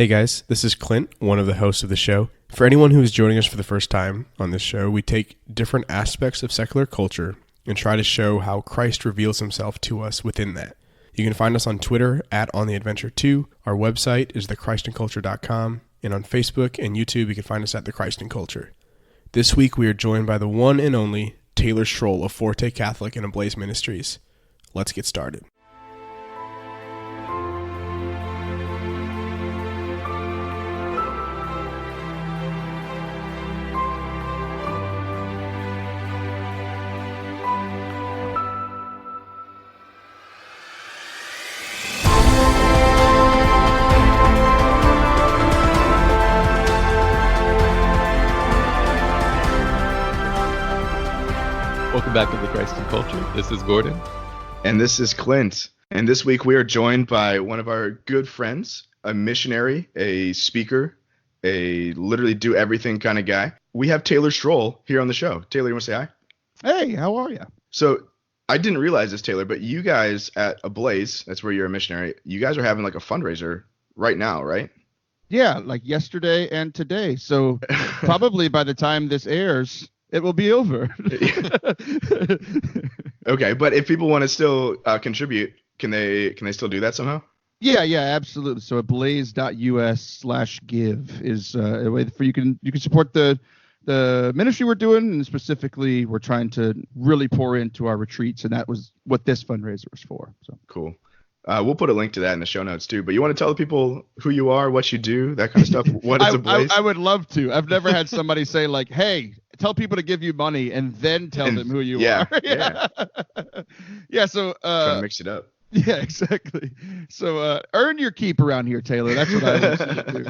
Hey guys, this is Clint, one of the hosts of the show. For anyone who is joining us for the first time on this show, we take different aspects of secular culture and try to show how Christ reveals himself to us within that. You can find us on Twitter at OnTheAdventure2. Our website is thechristinculture.com, and on Facebook and YouTube you can find us at The Christ in Culture. This week we are joined by the one and only Taylor Schroll of Forte Catholic and Ablaze Ministries. Let's get started. Welcome back to The Christ in Culture. This is Gordon. And this is Clint. And this week we are joined by one of our good friends, a missionary, a speaker, a literally do everything kind of guy. We have Taylor Schroll here on the show. Taylor, you want to say hi? Hey, how are you? So I didn't realize this, Taylor, but you guys at Ablaze, that's where you're a missionary, you guys are having like a fundraiser right now, right? Yeah, like yesterday and today. So probably by the time this airs, it will be over. Okay, but if people want to still contribute, can they still do that somehow? Yeah, absolutely. So ablaze.us/give is a way for you can support the ministry we're doing, and specifically we're trying to really pour into our retreats, and that was what this fundraiser was for. So cool. We'll put a link to that in the show notes too. But you want to tell people who you are, what you do, that kind of stuff? What is Ablaze? I would love to. I've never had somebody say like, "Hey, tell people to give you money," and then tell them who you are. Yeah. Yeah. So trying to mix it up. Yeah, exactly. So earn your keep around here, Taylor. That's what I want you to do.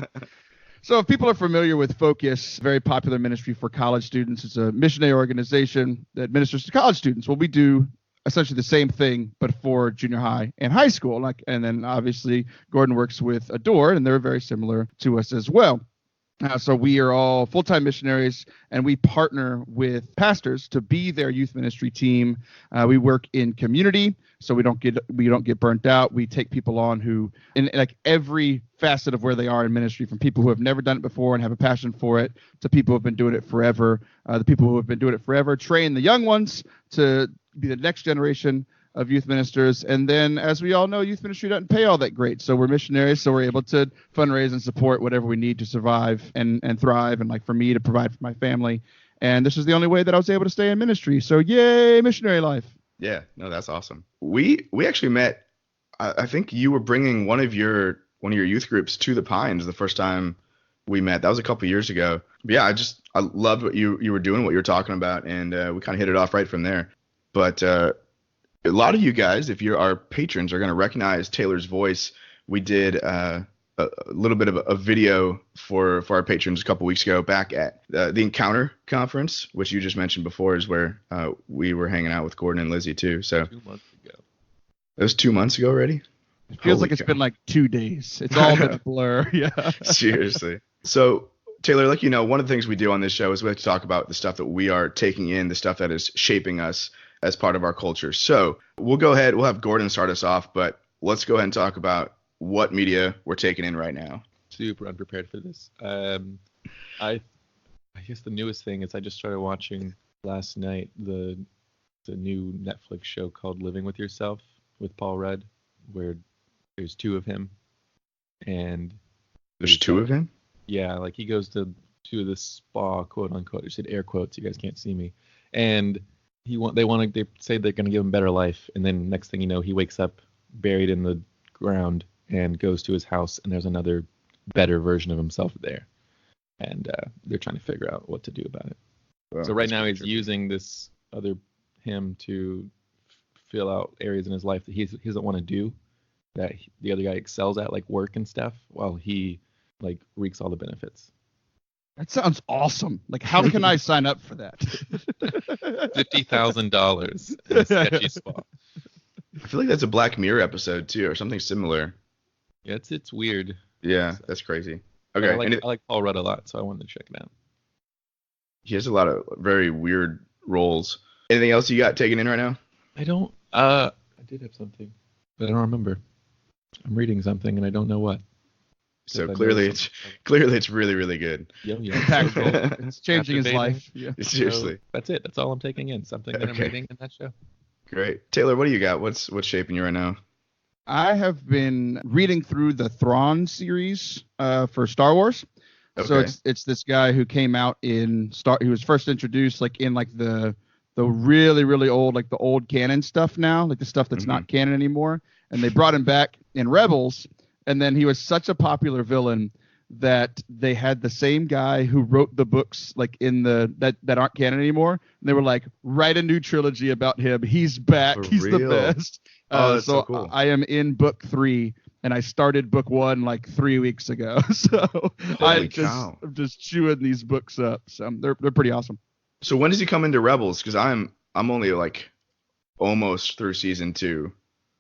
So if people are familiar with Focus, very popular ministry for college students, it's a missionary organization that ministers to college students. Well, we do essentially the same thing, but for junior high and high school. And then obviously Gordon works with Adore, and they're very similar to us as well. So we are all full-time missionaries, and we partner with pastors to be their youth ministry team. We work in community, so we don't get burnt out. We take people on who, in like every facet of where they are in ministry, from people who have never done it before and have a passion for it, to people who have been doing it forever. The people who have been doing it forever train the young ones to be the next generation of youth ministers. And then, as we all know, youth ministry doesn't pay all that great. So we're missionaries, so we're able to fundraise and support whatever we need to survive and thrive, and like for me to provide for my family. And this is the only way that I was able to stay in ministry. So yay, missionary life. Yeah, no, that's awesome. We actually met, I think you were bringing one of your youth groups to the Pines the first time we met. That was a couple years ago. But yeah, I loved what you were doing, what you were talking about, and we kind of hit it off right from there. But a lot of you guys, if you're our patrons, are going to recognize Taylor's voice. We did a little bit of a video for our patrons a couple weeks ago back at the Encounter conference, which you just mentioned before, is where we were hanging out with Gordon and Lizzie too. So 2 months ago. It was 2 months ago already? It feels like it's been like 2 days. It's all been a blur. Yeah. Seriously. So Taylor, like, one of the things we do on this show is we like to talk about the stuff that we are taking in, the stuff that is shaping us as part of our culture. So we'll go ahead, we'll have Gordon start us off, but let's go ahead and talk about what media we're taking in right now. Super unprepared for this. I guess the newest thing is I just started watching last night the new Netflix show called Living with Yourself with Paul Rudd, where there's 2 of him. And there's 2 of him? Yeah, like he goes to the spa, quote unquote. I said air quotes, you guys can't see me. And they say they're going to give him better life, and then next thing you know, he wakes up buried in the ground and goes to his house, and there's another better version of himself there, and they're trying to figure out what to do about it. Well, so right now he's using this other him to fill out areas in his life that he doesn't want to do, that the other guy excels at, like work and stuff, while he like reaps all the benefits. That sounds awesome. Like, how can I sign up for that? $50,000 in a sketchy spot. I feel like that's a Black Mirror episode too, or something similar. Yeah, it's weird. Yeah, that's crazy. Okay, I like Paul Rudd a lot, so I wanted to check it out. He has a lot of very weird roles. Anything else you got taken in right now? I don't. I did have something, but I don't remember. I'm reading something and I don't know what. So I clearly know it's really, really good. Yeah. Impactful. It's changing his Captivating. life. Yeah. Seriously. So that's it. That's all I'm taking in. Something that I'm Okay. reading in that show. Great. Taylor, what do you got? What's shaping you right now? I have been reading through the Thrawn series for Star Wars. So Okay. it's this guy who came out in he was first introduced like in like the really, really old, like the old canon stuff now, like the stuff that's not canon anymore. And they brought him back in Rebels, and then he was such a popular villain that they had the same guy who wrote the books like in that aren't canon anymore. And they were like, write a new trilogy about him. He's back. For He's real? the best. Oh, that's so cool. I am in book 3, and I started book 1 like 3 weeks ago. So Holy I'm cow. just chewing these books up. So they're pretty awesome. So when does he come into Rebels? Because I'm only like almost through season 2.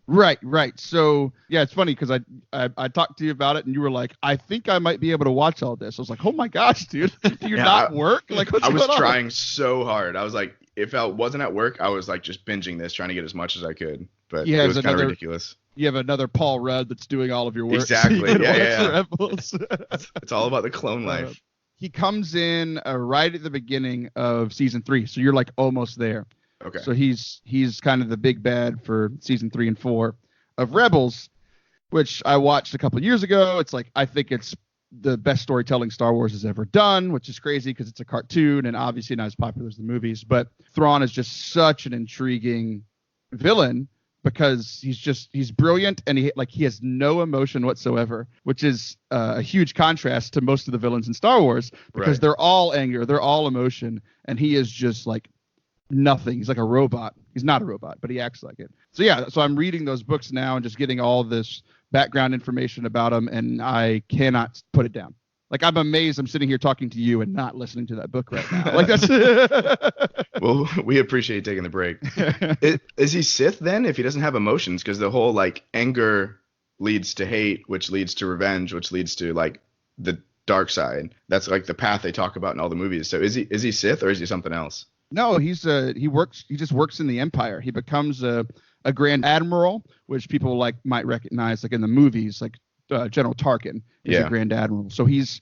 Right. So yeah, it's funny because I talked to you about it, and you were like, I think I might be able to watch all this. I was like, oh my gosh, dude, do you not work? Like, what's I was going on? trying so hard. I was like, if I wasn't at work, I was like just binging this, trying to get as much as I could. But Yeah, it was kind of ridiculous. You have another Paul Rudd that's doing all of your work. Exactly. So you can Yeah. watch Rebels. It's all about the clone life. He comes in right at the beginning of season 3, so you're like almost there. Okay. So he's kind of the big bad for season 3 and 4 of Rebels, which I watched a couple of years ago. It's like, I think it's the best storytelling Star Wars has ever done, which is crazy because it's a cartoon and obviously not as popular as the movies. But Thrawn is just such an intriguing villain because he's brilliant, and he has no emotion whatsoever, which is a huge contrast to most of the villains in Star Wars because they're all anger, they're all emotion, and he is just like nothing. He's like a robot. He's not a robot, but he acts like it. So yeah, so I'm reading those books now and just getting all this background information about him, and I cannot put it down. Like, I'm amazed I'm sitting here talking to you and not listening to that book right now. Like, that's Well, we appreciate taking the break. Is he Sith then if he doesn't have emotions? Because the whole like anger leads to hate, which leads to revenge, which leads to like the dark side. That's like the path they talk about in all the movies. So is he Sith or is he something else? No, he just works in the Empire. He becomes a Grand Admiral, which people like might recognize like in the movies, like General Tarkin is a Grand Admiral. So he's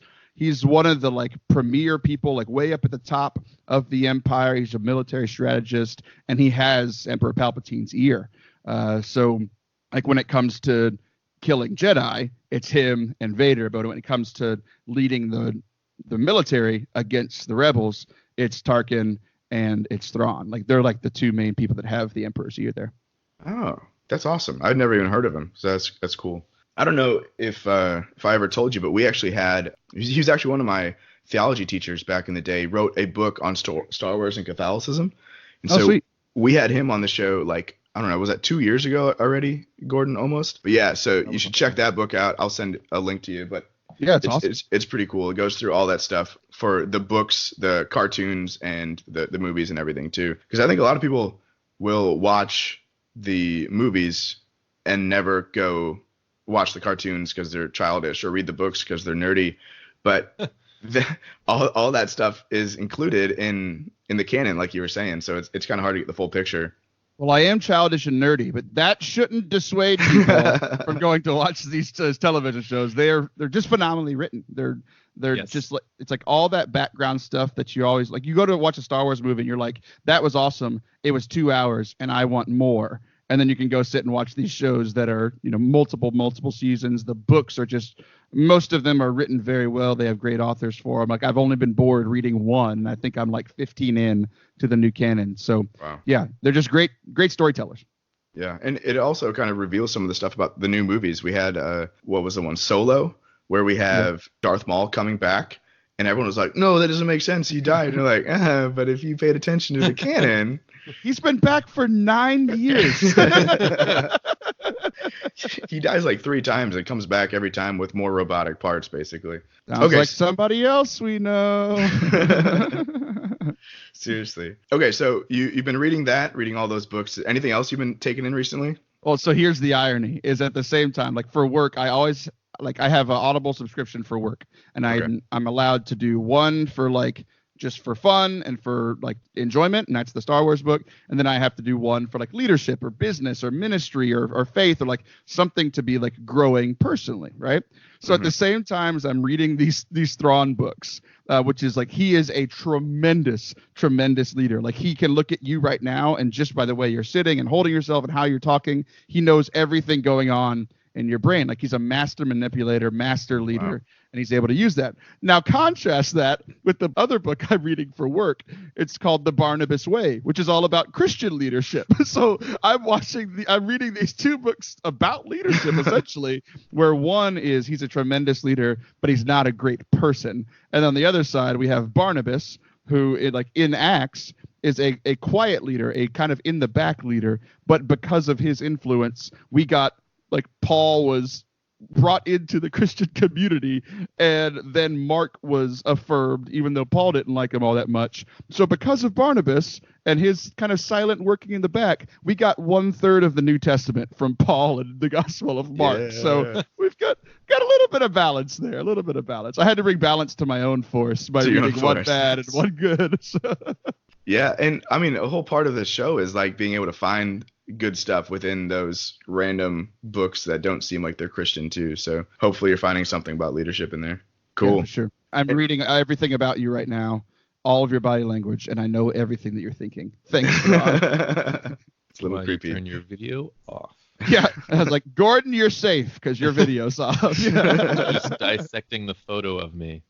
one of the like premier people, like way up at the top of the Empire. He's a military strategist, and he has Emperor Palpatine's ear. So like when it comes to killing Jedi, it's him and Vader. But when it comes to leading the military against the rebels, it's Tarkin and it's Thrawn. Like, they're like the two main people that have the Emperor's ear there. Oh, that's awesome. I'd never even heard of him. So that's cool. I don't know if I ever told you, but we actually he was actually one of my theology teachers back in the day, wrote a book on Star Wars and Catholicism. And so sweet. We had him on the show, like, I don't know, was that 2 years ago already, Gordon, almost? But yeah, so you should check that book out. I'll send a link to you, but yeah, it's awesome. It's pretty cool. It goes through all that stuff for the books, the cartoons, and the movies and everything too. Because I think a lot of people will watch the movies and never go watch the cartoons because they're childish or read the books because they're nerdy. But all that stuff is included in the canon, like you were saying. So it's kind of hard to get the full picture. Well, I am childish and nerdy, but that shouldn't dissuade people from going to watch these television shows. They're just phenomenally written. They're just like, it's like all that background stuff that you always like. You go to watch a Star Wars movie and you're like, that was awesome. It was 2 hours and I want more. And then you can go sit and watch these shows that are, multiple seasons. The books are just, most of them are written very well. They have great authors for them. Like, I've only been bored reading one. I think I'm like 15 in to the new canon. So yeah, they're just great storytellers. Yeah. And it also kind of reveals some of the stuff about the new movies. We had, what was the one? Solo, where we have Darth Maul coming back. And everyone was like, no, that doesn't make sense. He died. And you're like, but if you paid attention to the canon. He's been back for 9 years. He dies like 3 times and comes back every time with more robotic parts, basically. Sounds like somebody else we know. Seriously. Okay, so you've been reading all those books. Anything else you've been taking in recently? Well, so here's the irony, is at the same time, like for work, I always... Like, I have an Audible subscription for work, and I'm allowed to do one for like just for fun and for like enjoyment, and that's the Star Wars book. And then I have to do one for like leadership or business or ministry or faith or like something to be like growing personally, right? So at the same time as I'm reading these Thrawn books, which is like he is a tremendous leader. Like he can look at you right now, and just by the way you're sitting and holding yourself and how you're talking, he knows everything going on in your brain. Like he's a master manipulator, master leader, and he's able to use that. Now contrast that with the other book I'm reading for work. It's called The Barnabas Way, which is all about Christian leadership. So I'm reading these two books about leadership essentially, where one is he's a tremendous leader, but he's not a great person. And on the other side, we have Barnabas, who in Acts is a quiet leader, a kind of in the back leader, but because of his influence, we got like Paul was brought into the Christian community, and then Mark was affirmed, even though Paul didn't like him all that much. So because of Barnabas and his kind of silent working in the back, we got 1/3 of the New Testament from Paul and the Gospel of Mark. Yeah. So we've got a little bit of balance there, a little bit of balance. I had to bring balance to my own force by reading one bad and one good. So. Yeah, and I mean, a whole part of the show is like being able to find good stuff within those random books that don't seem like they're Christian too. So hopefully you're finding something about leadership in there. Cool. Yeah, for sure. I'm reading everything about you right now, all of your body language, and I know everything that you're thinking. Thanks, Ron. It's a little creepy. Turn your video off. Yeah, I was like, Gordon, you're safe because your video's off. Just dissecting the photo of me.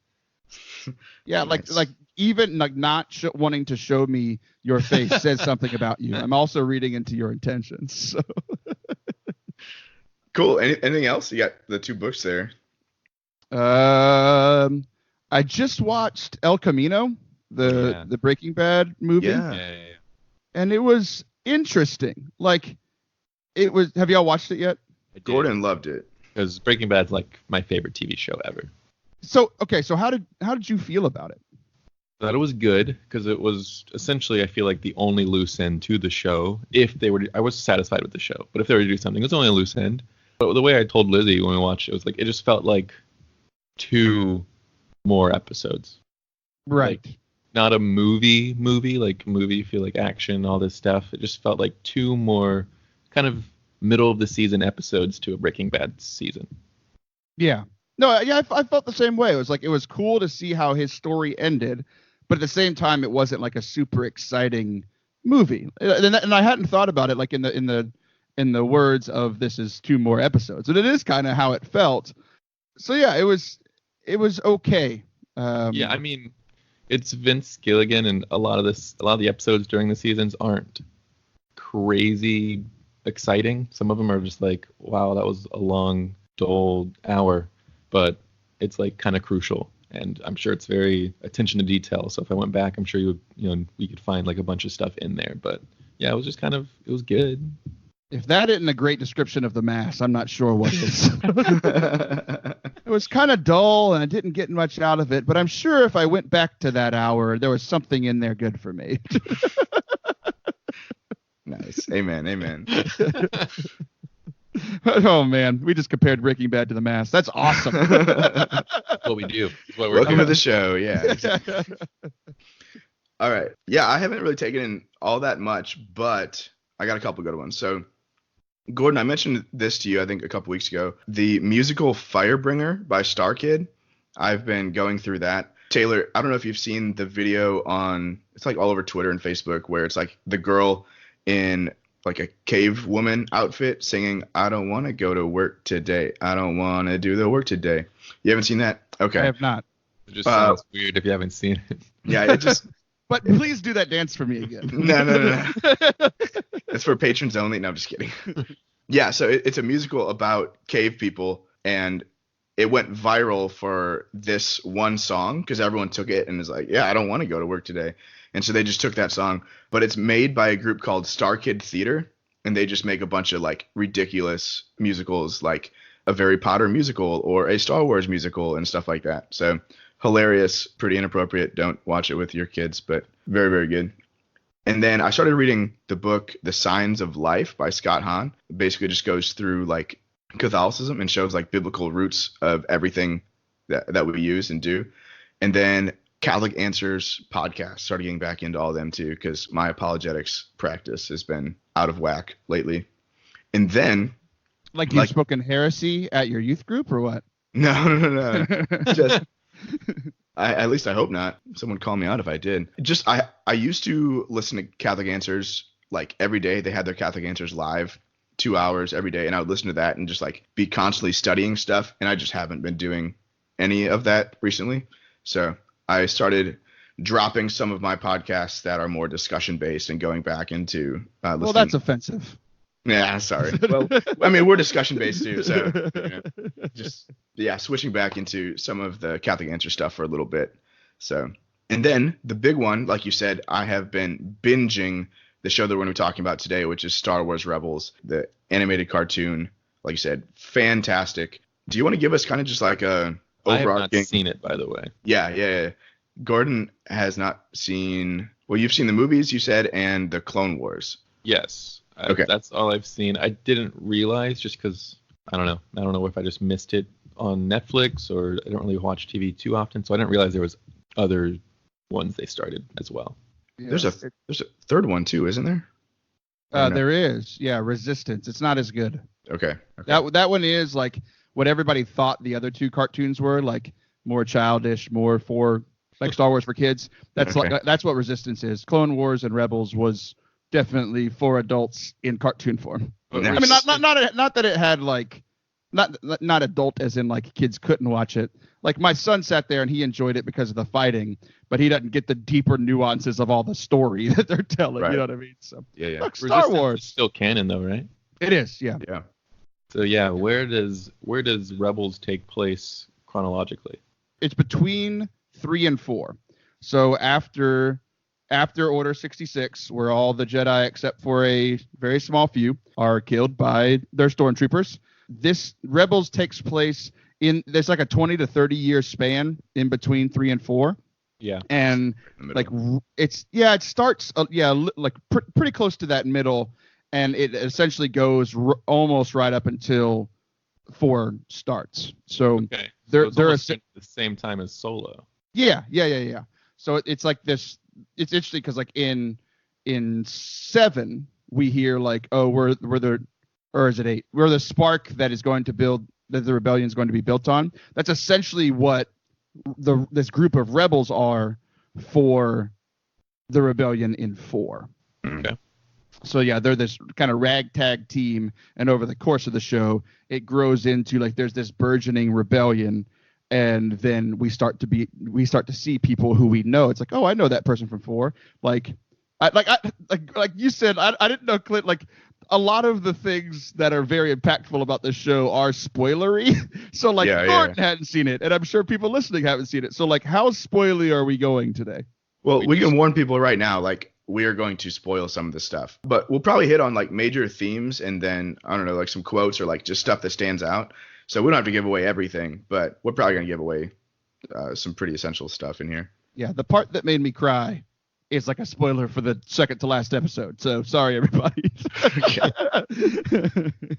Yeah, nice. like even like not wanting to show me your face says something about you. I'm also reading into your intentions. So. Cool. Anything else? You got the 2 books there. I just watched El Camino, the Breaking Bad movie. Yeah. And it was interesting. Like it was. Have y'all watched it yet? Gordon loved it. Because Breaking Bad's like my favorite TV show ever. So okay, so how did you feel about it? I thought it was good because it was essentially, I feel like, the only loose end to the show. I was satisfied with the show, but if they were to do something, it was only a loose end. But the way I told Lizzie when we watched it was like it just felt like 2 more episodes. Right. Like, not a movie, like movie, you feel like action, all this stuff. It just felt like 2 more kind of middle of the season episodes to a Breaking Bad season. Yeah. No, yeah, I felt the same way. It was like it was cool to see how his story ended, but at the same time, it wasn't like a super exciting movie. And I hadn't thought about it like in the words of this is 2 more episodes, and it is kind of how it felt. So yeah, it was okay. Yeah, I mean, it's Vince Gilligan, and a lot of the episodes during the seasons aren't crazy exciting. Some of them are just like, wow, that was a long, dull hour. But it's like kind of crucial, and I'm sure it's very attention to detail. So if I went back, I'm sure we could find like a bunch of stuff in there. But yeah, it was just it was good. If that isn't a great description of the Mass, I'm not sure what is. It was kind of dull, and I didn't get much out of it. But I'm sure if I went back to that hour, there was something in there good for me. Nice. Amen. Oh man, we just compared Breaking Bad to the Mass. That's awesome. That's what we do. Welcome to the show. Yeah. Exactly. All right. Yeah, I haven't really taken in all that much, but I got a couple good ones. So, Gordon, I mentioned this to you, I think, a couple weeks ago. The musical Firebringer by Starkid. I've been going through that. Taylor, I don't know if you've seen the video it's like all over Twitter and Facebook, where it's like the girl in like a cave woman outfit singing, I don't want to go to work today. I don't want to do the work today. You haven't seen that? Okay. I have not. It just sounds weird if you haven't seen it. Yeah, it just... But please do that dance for me again. No. It's for patrons only. No, I'm just kidding. Yeah, so it's a musical about cave people, and it went viral for this one song because everyone took it and was like, yeah, I don't want to go to work today. And so they just took that song, but it's made by a group called Starkid Theater, and they just make a bunch of like ridiculous musicals, like a Harry Potter musical or a Star Wars musical and stuff like that. So hilarious, pretty inappropriate. Don't watch it with your kids, but very, very good. And then I started reading the book, The Signs of Life by Scott Hahn. It basically just goes through like Catholicism and shows like biblical roots of everything that we use and do. And then Catholic Answers podcast. Started getting back into all of them too, because my apologetics practice has been out of whack lately. And then, Like you've spoken heresy at your youth group or what? no. Just, at least I hope not. Someone call me out if I did. Just, I used to listen to Catholic Answers like every day. They had their Catholic Answers live 2 hours every day, and I would listen to that and just like be constantly studying stuff. And I just haven't been doing any of that recently. So I started dropping some of my podcasts that are more discussion based and going back into listening. Well, that's offensive. Yeah, sorry. Well, I mean, we're discussion based too, so just switching back into some of the Catholic Answer stuff for a little bit. So, and then the big one, like you said, I have been binging the show that we're going to be talking about today, which is Star Wars Rebels, the animated cartoon. Like you said, fantastic. Do you want to give us kind of just like a overarching? I have not seen it, by the way. Yeah. Gordon has not seen. Well, you've seen the movies, you said, and the Clone Wars. Yes. Okay. That's all I've seen. I didn't realize just because I don't know. I don't know if I just missed it on Netflix or I don't really watch TV too often, so I didn't realize there was other ones they started as well. Yeah, There's a third one too, isn't there? There is. Yeah, Resistance. It's not as good. Okay. That one is like what everybody thought the other two cartoons were, like more childish, more for like Star Wars for kids. That's that's what Resistance is. Clone Wars and Rebels was definitely for adults in cartoon form. Nice. I mean, not that it had like not adult as in like kids couldn't watch it. Like my son sat there and he enjoyed it because of the fighting, but he doesn't get the deeper nuances of all the story that they're telling. Right. You know what I mean? So Yeah. Look, Star Wars is still canon though, right? It is. Yeah. Yeah. So yeah, where does Rebels take place chronologically? It's between 3 and 4. So after Order 66, where all the Jedi, except for a very small few, are killed by their stormtroopers, this Rebels takes place there's like a 20 to 30 year span in between 3 and 4. Yeah. And like it starts pretty close to that middle, and it essentially goes almost right up until 4 starts. So okay. they're at the same time as Solo. Yeah. So it's like this. It's interesting because like in 7 we hear like, oh, we're the, or is it 8? We're the spark that is going to build, that the rebellion is going to be built on. That's essentially what this group of rebels are for the rebellion in 4. Okay. So yeah, they're this kind of ragtag team, and over the course of the show, it grows into like there's this burgeoning rebellion. And then we start to see people who we know. It's like, oh, I know that person from 4. Like you said, I didn't know, Clint. Like a lot of the things that are very impactful about this show are spoilery. So like Gordon hadn't seen it, and I'm sure people listening haven't seen it. So like, how spoilery are we going today? Well, we can warn people right now. Like we are going to spoil some of this stuff, but we'll probably hit on like major themes and then I don't know, like some quotes or like just stuff that stands out. So we don't have to give away everything, but we're probably going to give away some pretty essential stuff in here. Yeah, the part that made me cry is like a spoiler for the second to last episode. So sorry, everybody.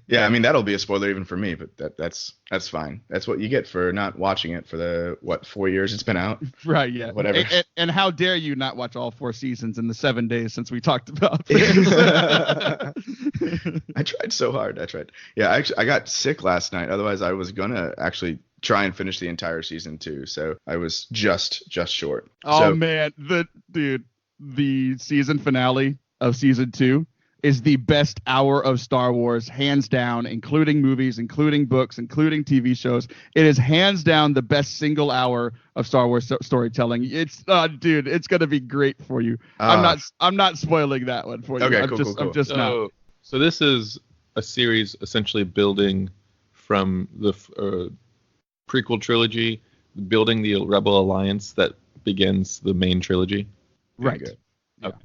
Yeah, I mean, that'll be a spoiler even for me, but that's fine. That's what you get for not watching it for the, 4 years it's been out? Right, yeah. Whatever. And how dare you not watch all 4 seasons in the 7 days since we talked about this? I tried so hard. Yeah, I got sick last night. Otherwise, I was going to actually try and finish the entire season too. So I was just short. Oh, man. The season finale of season 2 is the best hour of Star Wars, hands down, including movies, including books, including TV shows. It is hands down the best single hour of Star Wars storytelling. It's it's gonna be great for you. I'm not spoiling that one for you. Okay, cool. I'm just not. So this is a series essentially building from the prequel trilogy, building the Rebel Alliance that begins the main trilogy. Right. Okay.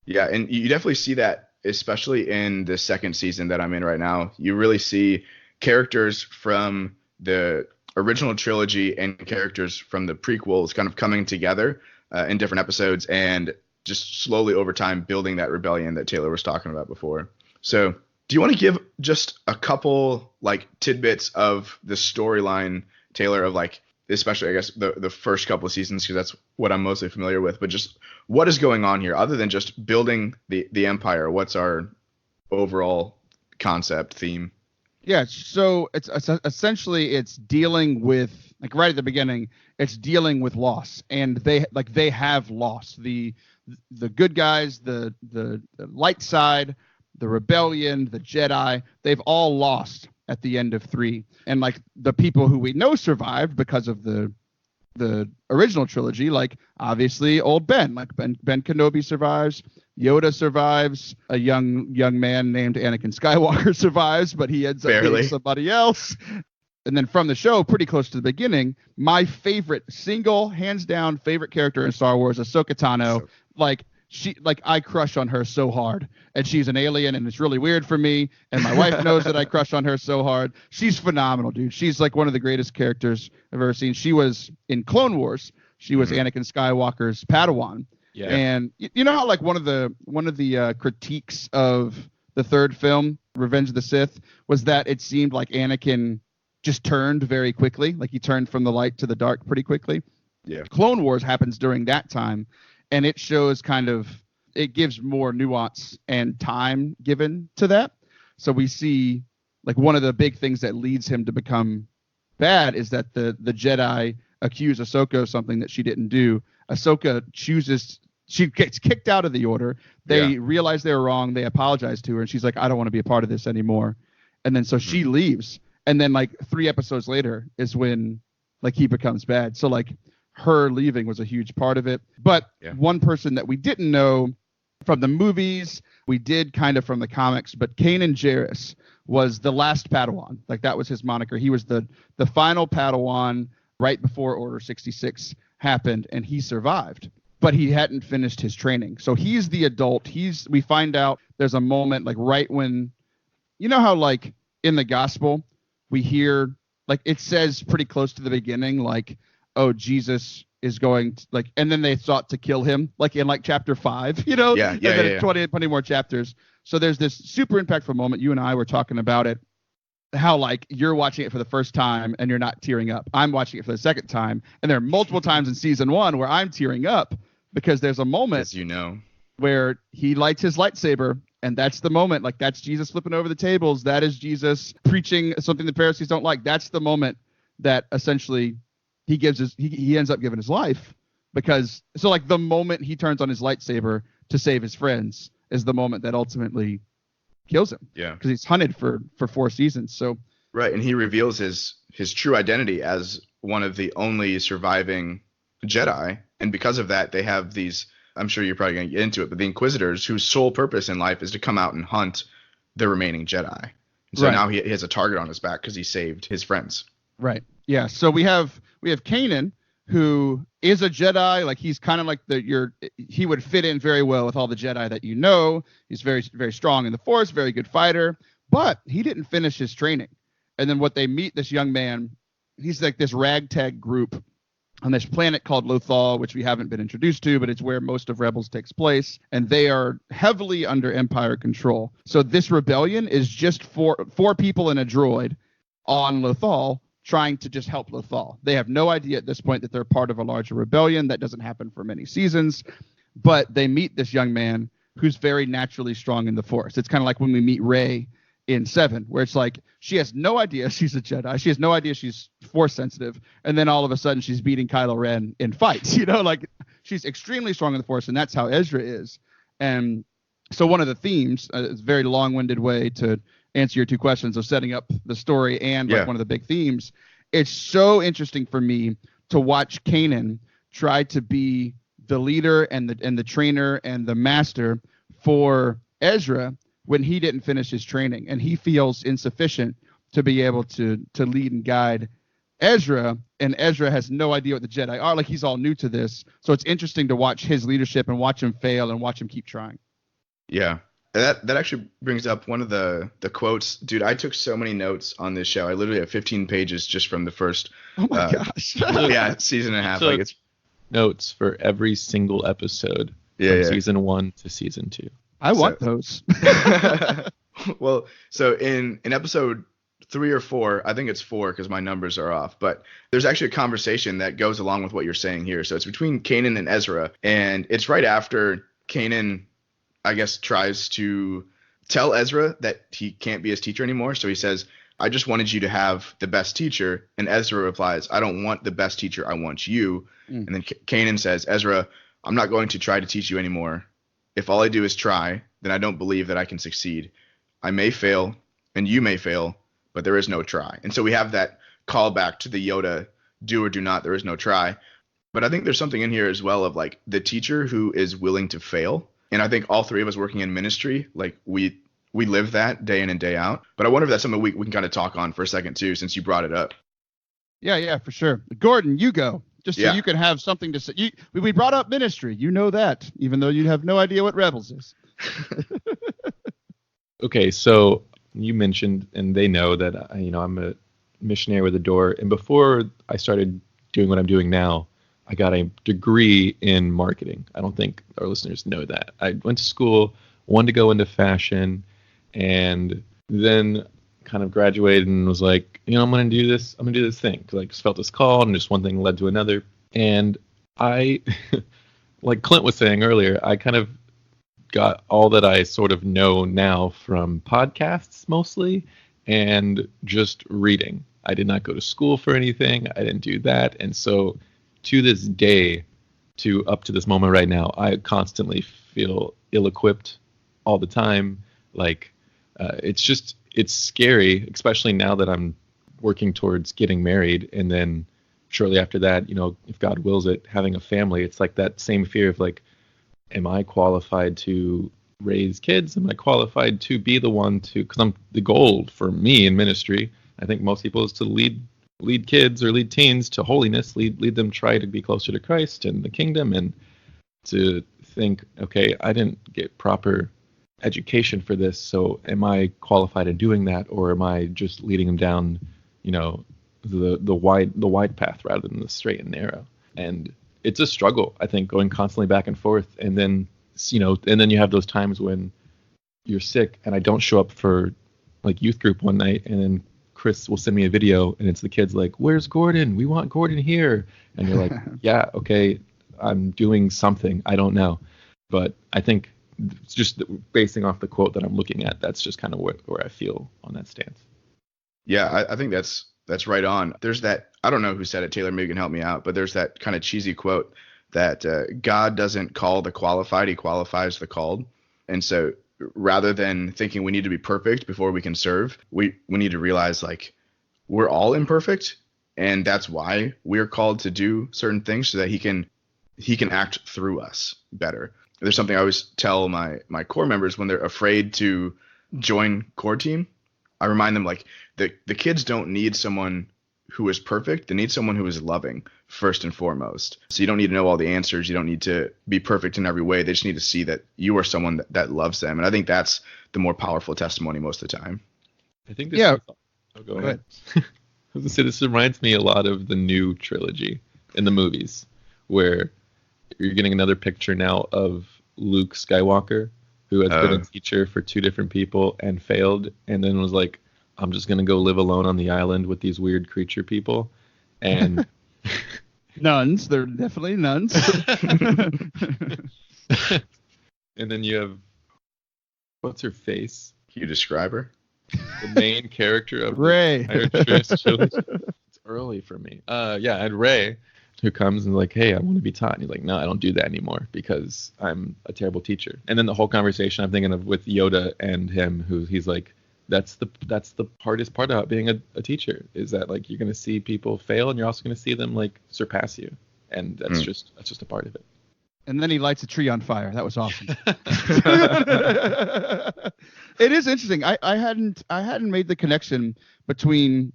Yeah, and you definitely see that, especially in the second season that I'm in right now. You really see characters from the original trilogy and characters from the prequels kind of coming together in different episodes and just slowly over time building that rebellion that Taylor was talking about before. So do you want to give just a couple like tidbits of the storyline, Taylor, of like especially I guess the first couple of seasons, because that's what I'm mostly familiar with. But just what is going on here, other than just building the empire? What's our overall concept theme? Yeah, so it's essentially it's dealing with, like, right at the beginning, it's dealing with loss, and they have lost. The good guys, the light side, the rebellion, the Jedi, they've all lost at the end of 3. And like the people who we know survived because of the original trilogy, like obviously old Ben, like Ben Kenobi survives, Yoda survives, a young man named Anakin Skywalker survives, but he ends up being somebody else. And then from the show, pretty close to the beginning, my favorite, hands down favorite character in Star Wars, Ahsoka Tano. I crush on her so hard, and she's an alien, and it's really weird for me. And my wife knows that I crush on her so hard. She's phenomenal, dude. She's like one of the greatest characters I've ever seen. She was in Clone Wars. She was Anakin Skywalker's Padawan. Yeah. And you know how like one of the critiques of the third film, Revenge of the Sith, was that it seemed like Anakin just turned very quickly, like he turned from the light to the dark pretty quickly. Yeah. Clone Wars happens during that time. And it shows it gives more nuance and time given to that. So we see like one of the big things that leads him to become bad is that the Jedi accuse Ahsoka of something that she didn't do. Ahsoka she gets kicked out of the order. They realize they were wrong. They apologize to her. And she's like, I don't want to be a part of this anymore. And then so she leaves. And then like 3 episodes later is when like he becomes bad. So like, her leaving was a huge part of it. But one person that we didn't know from the movies, we did kind of from the comics, but Kanan Jarrus was the last Padawan. Like that was his moniker. He was the final Padawan right before Order 66 happened, and he survived. But he hadn't finished his training. So he's the adult. We find out there's a moment like right when, you know how like in the gospel, we hear like it says pretty close to the beginning, like, oh, Jesus is going to, like, and then they sought to kill him, like in like chapter 5, you know? And then 20 more chapters. So there's this super impactful moment. You and I were talking about it, how like you're watching it for the first time and you're not tearing up. I'm watching it for the second time. And there are multiple times in season 1 where I'm tearing up because there's a moment, as you know, where he lights his lightsaber. And that's the moment, like that's Jesus flipping over the tables. That is Jesus preaching something the Pharisees don't like. That's the moment that essentially he ends up giving his life, because so like the moment he turns on his lightsaber to save his friends is the moment that ultimately kills him. Yeah. Because he's hunted for 4 seasons. So right, and he reveals his true identity as one of the only surviving Jedi, and because of that, they have these. I'm sure you're probably going to get into it, but the Inquisitors, whose sole purpose in life is to come out and hunt the remaining Jedi. And so now he has a target on his back because he saved his friends. Right. Yeah. So we have Kanan, who is a Jedi. Like he's kind of like he would fit in very well with all the Jedi that you know. He's very, very strong in the Force, very good fighter, but he didn't finish his training. And then what they meet this young man, he's like this ragtag group on this planet called Lothal, which we haven't been introduced to, but it's where most of Rebels takes place. And they are heavily under Empire control. So this rebellion is just four people and a droid on Lothal, trying to just help Lothal. They have no idea at this point that they're part of a larger rebellion. That doesn't happen for many seasons. But they meet this young man who's very naturally strong in the Force. It's kind of like when we meet Rey in 7, where it's like she has no idea she's a Jedi. She has no idea she's Force sensitive. And then all of a sudden she's beating Kylo Ren in fights. You know, like she's extremely strong in the Force, and that's how Ezra is. And so one of the themes, it's a very long-winded way to answer your 2 questions of setting up the story and like one of the big themes. It's so interesting for me to watch Kanan try to be the leader and the trainer and the master for Ezra when he didn't finish his training, and he feels insufficient to be able to lead and guide Ezra, and Ezra has no idea what the Jedi are. Like he's all new to this. So it's interesting to watch his leadership and watch him fail and watch him keep trying. Yeah. That actually brings up one of the quotes. Dude, I took so many notes on this show. I literally have 15 pages just from the first season and a half. So like it's notes for every single episode from season 1 to season 2. I want those. Well, so in episode 3 or 4. I think it's 4 because my numbers are off. But there's actually a conversation that goes along with what you're saying here. So it's between Kanan and Ezra, and it's right after Kanan, I guess, tries to tell Ezra that he can't be his teacher anymore. So he says, I just wanted you to have the best teacher. And Ezra replies, I don't want the best teacher. I want you. And then Kanan says, Ezra, I'm not going to try to teach you anymore. If all I do is try, then I don't believe that I can succeed. I may fail and you may fail, but there is no try. And so we have that callback to the Yoda, do or do not, there is no try. But I think there's something in here as well of like the teacher who is willing to fail. And I think all three of us working in ministry, like we live that day in and day out. But I wonder if that's something we can kind of talk on for a second too, since you brought it up. Yeah, for sure. Gordon, you go. Just so you can have something to say. We brought up ministry. You know that, even though you have no idea what Rebels is. Okay, so you mentioned, and they know that I'm a missionary with a door. And before I started doing what I'm doing now, I got a degree in marketing. I don't think our listeners know that. I went to school, wanted to go into fashion, and then kind of graduated and was like, I'm going to do this. I'm going to do this thing. Because I just felt this call, and just one thing led to another. And I, like Clint was saying earlier, I kind of got all that I sort of know now from podcasts mostly and just reading. I did not go to school for anything. I didn't do that. And so to this day, up to this moment right now, I constantly feel ill-equipped all the time. Like it's scary, especially now that I'm working towards getting married. And then shortly after that, if God wills it, having a family, it's like that same fear of like, am I qualified to raise kids? Am I qualified to be the one to, because the goal for me in ministry, I think most people, is to lead kids or lead teens to holiness, lead them try to be closer to Christ and the kingdom, and to think, okay, I didn't get proper education for this, so am I qualified in doing that, or am I just leading them down, the wide path rather than the straight and narrow? And it's a struggle, I think, going constantly back and forth. And then, and then you have those times when you're sick and I don't show up for like youth group one night, and then Chris will send me a video and it's the kids like, where's Gordon? We want Gordon here. And you're like, yeah, okay, I'm doing something. I don't know. But I think it's just basing off the quote that I'm looking at, that's just kind of where I feel on that stance. Yeah, I think that's right on. There's that, I don't know who said it, Taylor, maybe you can help me out, but there's that kind of cheesy quote that God doesn't call the qualified, he qualifies the called. And so rather than thinking we need to be perfect before we can serve, we need to realize like we're all imperfect, and that's why we're called to do certain things so that he can act through us better. There's something I always tell my core members when they're afraid to join core team. I remind them like the kids don't need someone who is perfect. They need someone who is loving first and foremost. So you don't need to know all the answers. You don't need to be perfect in every way. They just need to see that you are someone that loves them. And I think that's the more powerful testimony most of the time. I think this go ahead. I was gonna say, this reminds me a lot of the new trilogy in the movies, where you're getting another picture now of Luke Skywalker, who has been a teacher for 2 different people and failed, and then was like, I'm just going to go live alone on the island with these weird creature people. And nuns, they're definitely nuns. And then you have, what's her face? Can you describe her? The main character of Rey. It's early for me. And Rey, who comes and like, hey, I want to be taught. And he's like, no, I don't do that anymore because I'm a terrible teacher. And then the whole conversation I'm thinking of with Yoda and him, who he's like, that's the hardest part about being a teacher, is that like you're going to see people fail and you're also going to see them like surpass you. And that's just a part of it. And then he lights a tree on fire. That was awesome. It is interesting. I hadn't made the connection between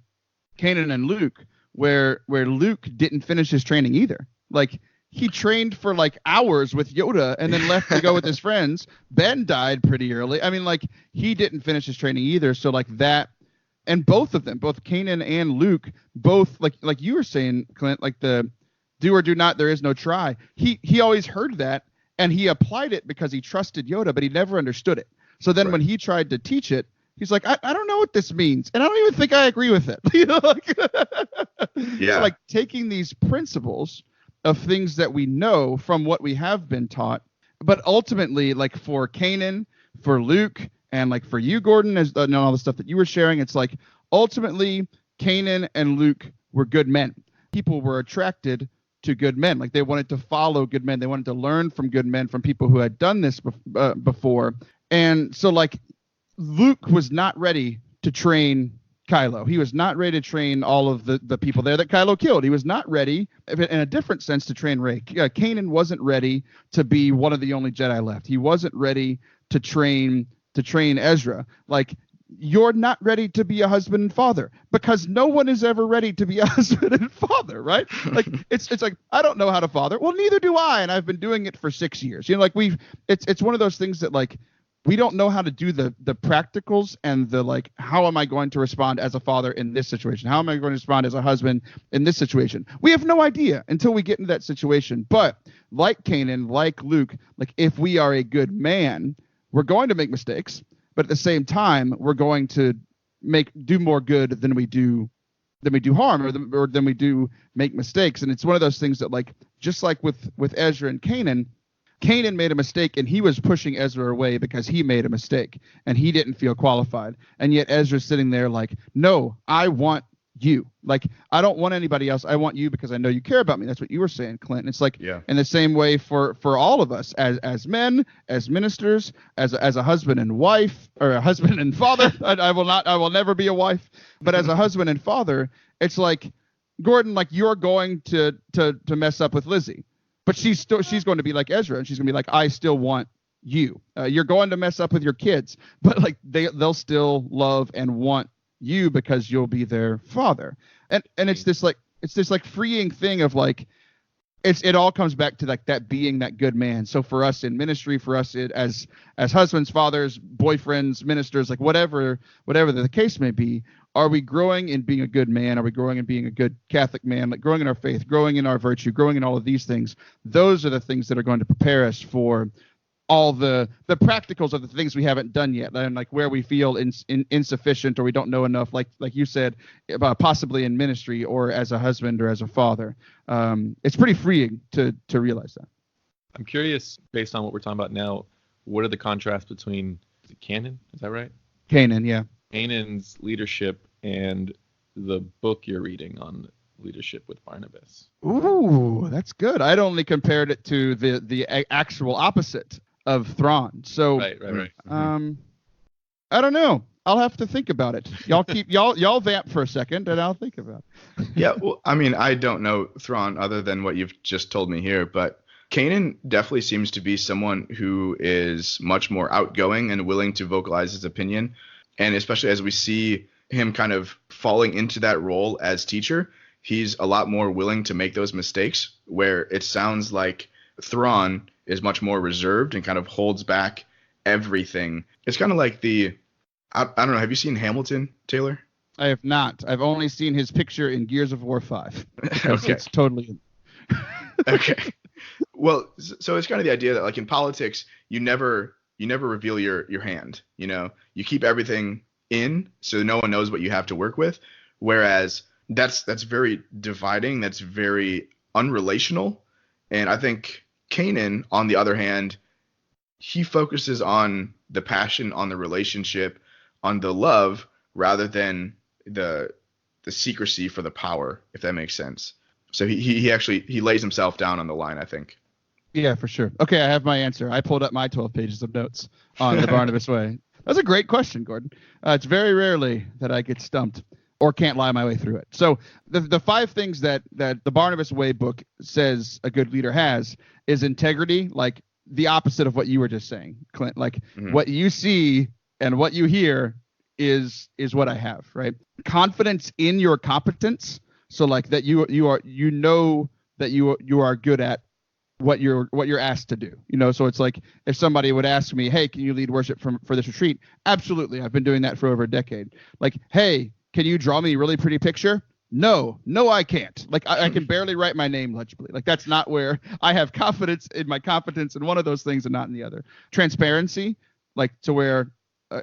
Kanan and Luke, where Luke didn't finish his training either. Like, he trained for like hours with Yoda and then left to go with his friends. Ben died pretty early. I mean, like, he didn't finish his training either. So like that, and both of them, both Kanan and Luke, both like you were saying, Clint, like the do or do not, there is no try. He always heard that and he applied it because he trusted Yoda, but he never understood it. So then when he tried to teach it, He's like, I don't know what this means, and I don't even think I agree with it. You know, like, Yeah. So, like, taking these principles of things that we know from what we have been taught, but ultimately, like for Kanan, for Luke, and like for you, Gordon, as and all the stuff that you were sharing, it's like ultimately Kanan and Luke were good men. People were attracted to good men. Like, they wanted to follow good men. They wanted to learn from good men, from people who had done this before. And so, like, Luke was not ready to train Kylo. He was not ready to train all of the people there that Kylo killed. He was not ready, in a different sense, to train Rey. Kanan wasn't ready to be one of the only Jedi left. He wasn't ready to train Ezra. Like, you're not ready to be a husband and father, because no one is ever ready to be a husband and father, right? Like, it's like, I don't know how to father. Well, neither do I, and I've been doing it for 6 years. You know, like, it's one of those things that, like, we don't know how to do the practicals and the, like, how am I going to respond as a father in this situation? How am I going to respond as a husband in this situation? We have no idea until we get into that situation. But like Kanan, like Luke, like, if we are a good man, we're going to make mistakes, but at the same time, we're going to do more good than we do harm, or than we do make mistakes. And it's one of those things that, like, just like with Ezra and Kanan made a mistake, and he was pushing Ezra away because he made a mistake and he didn't feel qualified. And yet Ezra's sitting there like, no, I want you. Like, I don't want anybody else. I want you because I know you care about me. That's what you were saying, Clint. It's like, Yeah. in the same way for all of us as men, as ministers, as a husband and wife, or a husband and father. I will never be a wife, but as a husband and father, it's like, Gordon, like, you're going to mess up with Lizzie. But she's going to be like Ezra, and she's going to be like, I still want you. You're going to mess up with your kids, but, like, they'll still love and want you because you'll be their father. And it's this freeing thing of, like, it all comes back to, like, that being that good man. So for us in ministry, for us as husbands, fathers, boyfriends, ministers, like, whatever the case may be, are we growing in being a good man? Are we growing in being a good Catholic man? Like, growing in our faith, growing in our virtue, growing in all of these things. Those are the things that are going to prepare us for all the practicals of the things we haven't done yet, and, like, where we feel insufficient, or we don't know enough, like you said, about possibly in ministry or as a husband or as a father. It's pretty freeing to realize that. I'm curious, based on what we're talking about now, what are the contrasts between Canon? Is that right? Kanan, yeah. Kanan's leadership and the book you're reading on leadership with Barnabas. Ooh, that's good. I'd only compared it to the actual opposite of Thrawn. So, Right. I don't know. I'll have to think about it. Y'all vamp for a second, and I'll think about it. Yeah, well, I mean, I don't know Thrawn other than what you've just told me here, but Kanan definitely seems to be someone who is much more outgoing and willing to vocalize his opinion. And especially as we see him kind of falling into that role as teacher, he's a lot more willing to make those mistakes, where it sounds like Thrawn is much more reserved and kind of holds back everything. It's kind of like I don't know, have you seen Hamilton, Taylor? I have not. I've only seen his picture in Gears of War 5. Okay. It's totally... Okay. Well, so it's kind of the idea that, like, in politics, you never reveal your hand. You know, you keep everything in so no one knows what you have to work with. Whereas that's very dividing. That's very unrelational. And I think Kanan, on the other hand, he focuses on the passion, on the relationship, on the love, rather than the secrecy for the power, if that makes sense. So he actually lays himself down on the line, I think. Yeah, for sure. Okay, I have my answer. I pulled up my 12 pages of notes on the Barnabas way. That's a great question, Gordon. It's very rarely that I get stumped or can't lie my way through it. So the 5 things that the Barnabas Way book says a good leader has is integrity, like the opposite of what you were just saying, Clint. Like, what you see and what you hear is what I have, right? Confidence in your competence. So, like, that you know that you are good at what you're asked to do. You know, so it's like, if somebody would ask me, hey, can you lead worship for this retreat? Absolutely. I've been doing that for over a decade. Like, hey, can you draw me a really pretty picture? No, I can't. Like, I can barely write my name legibly. Like, that's not where I have confidence in my competence in one of those things and not in the other. Transparency, like, to where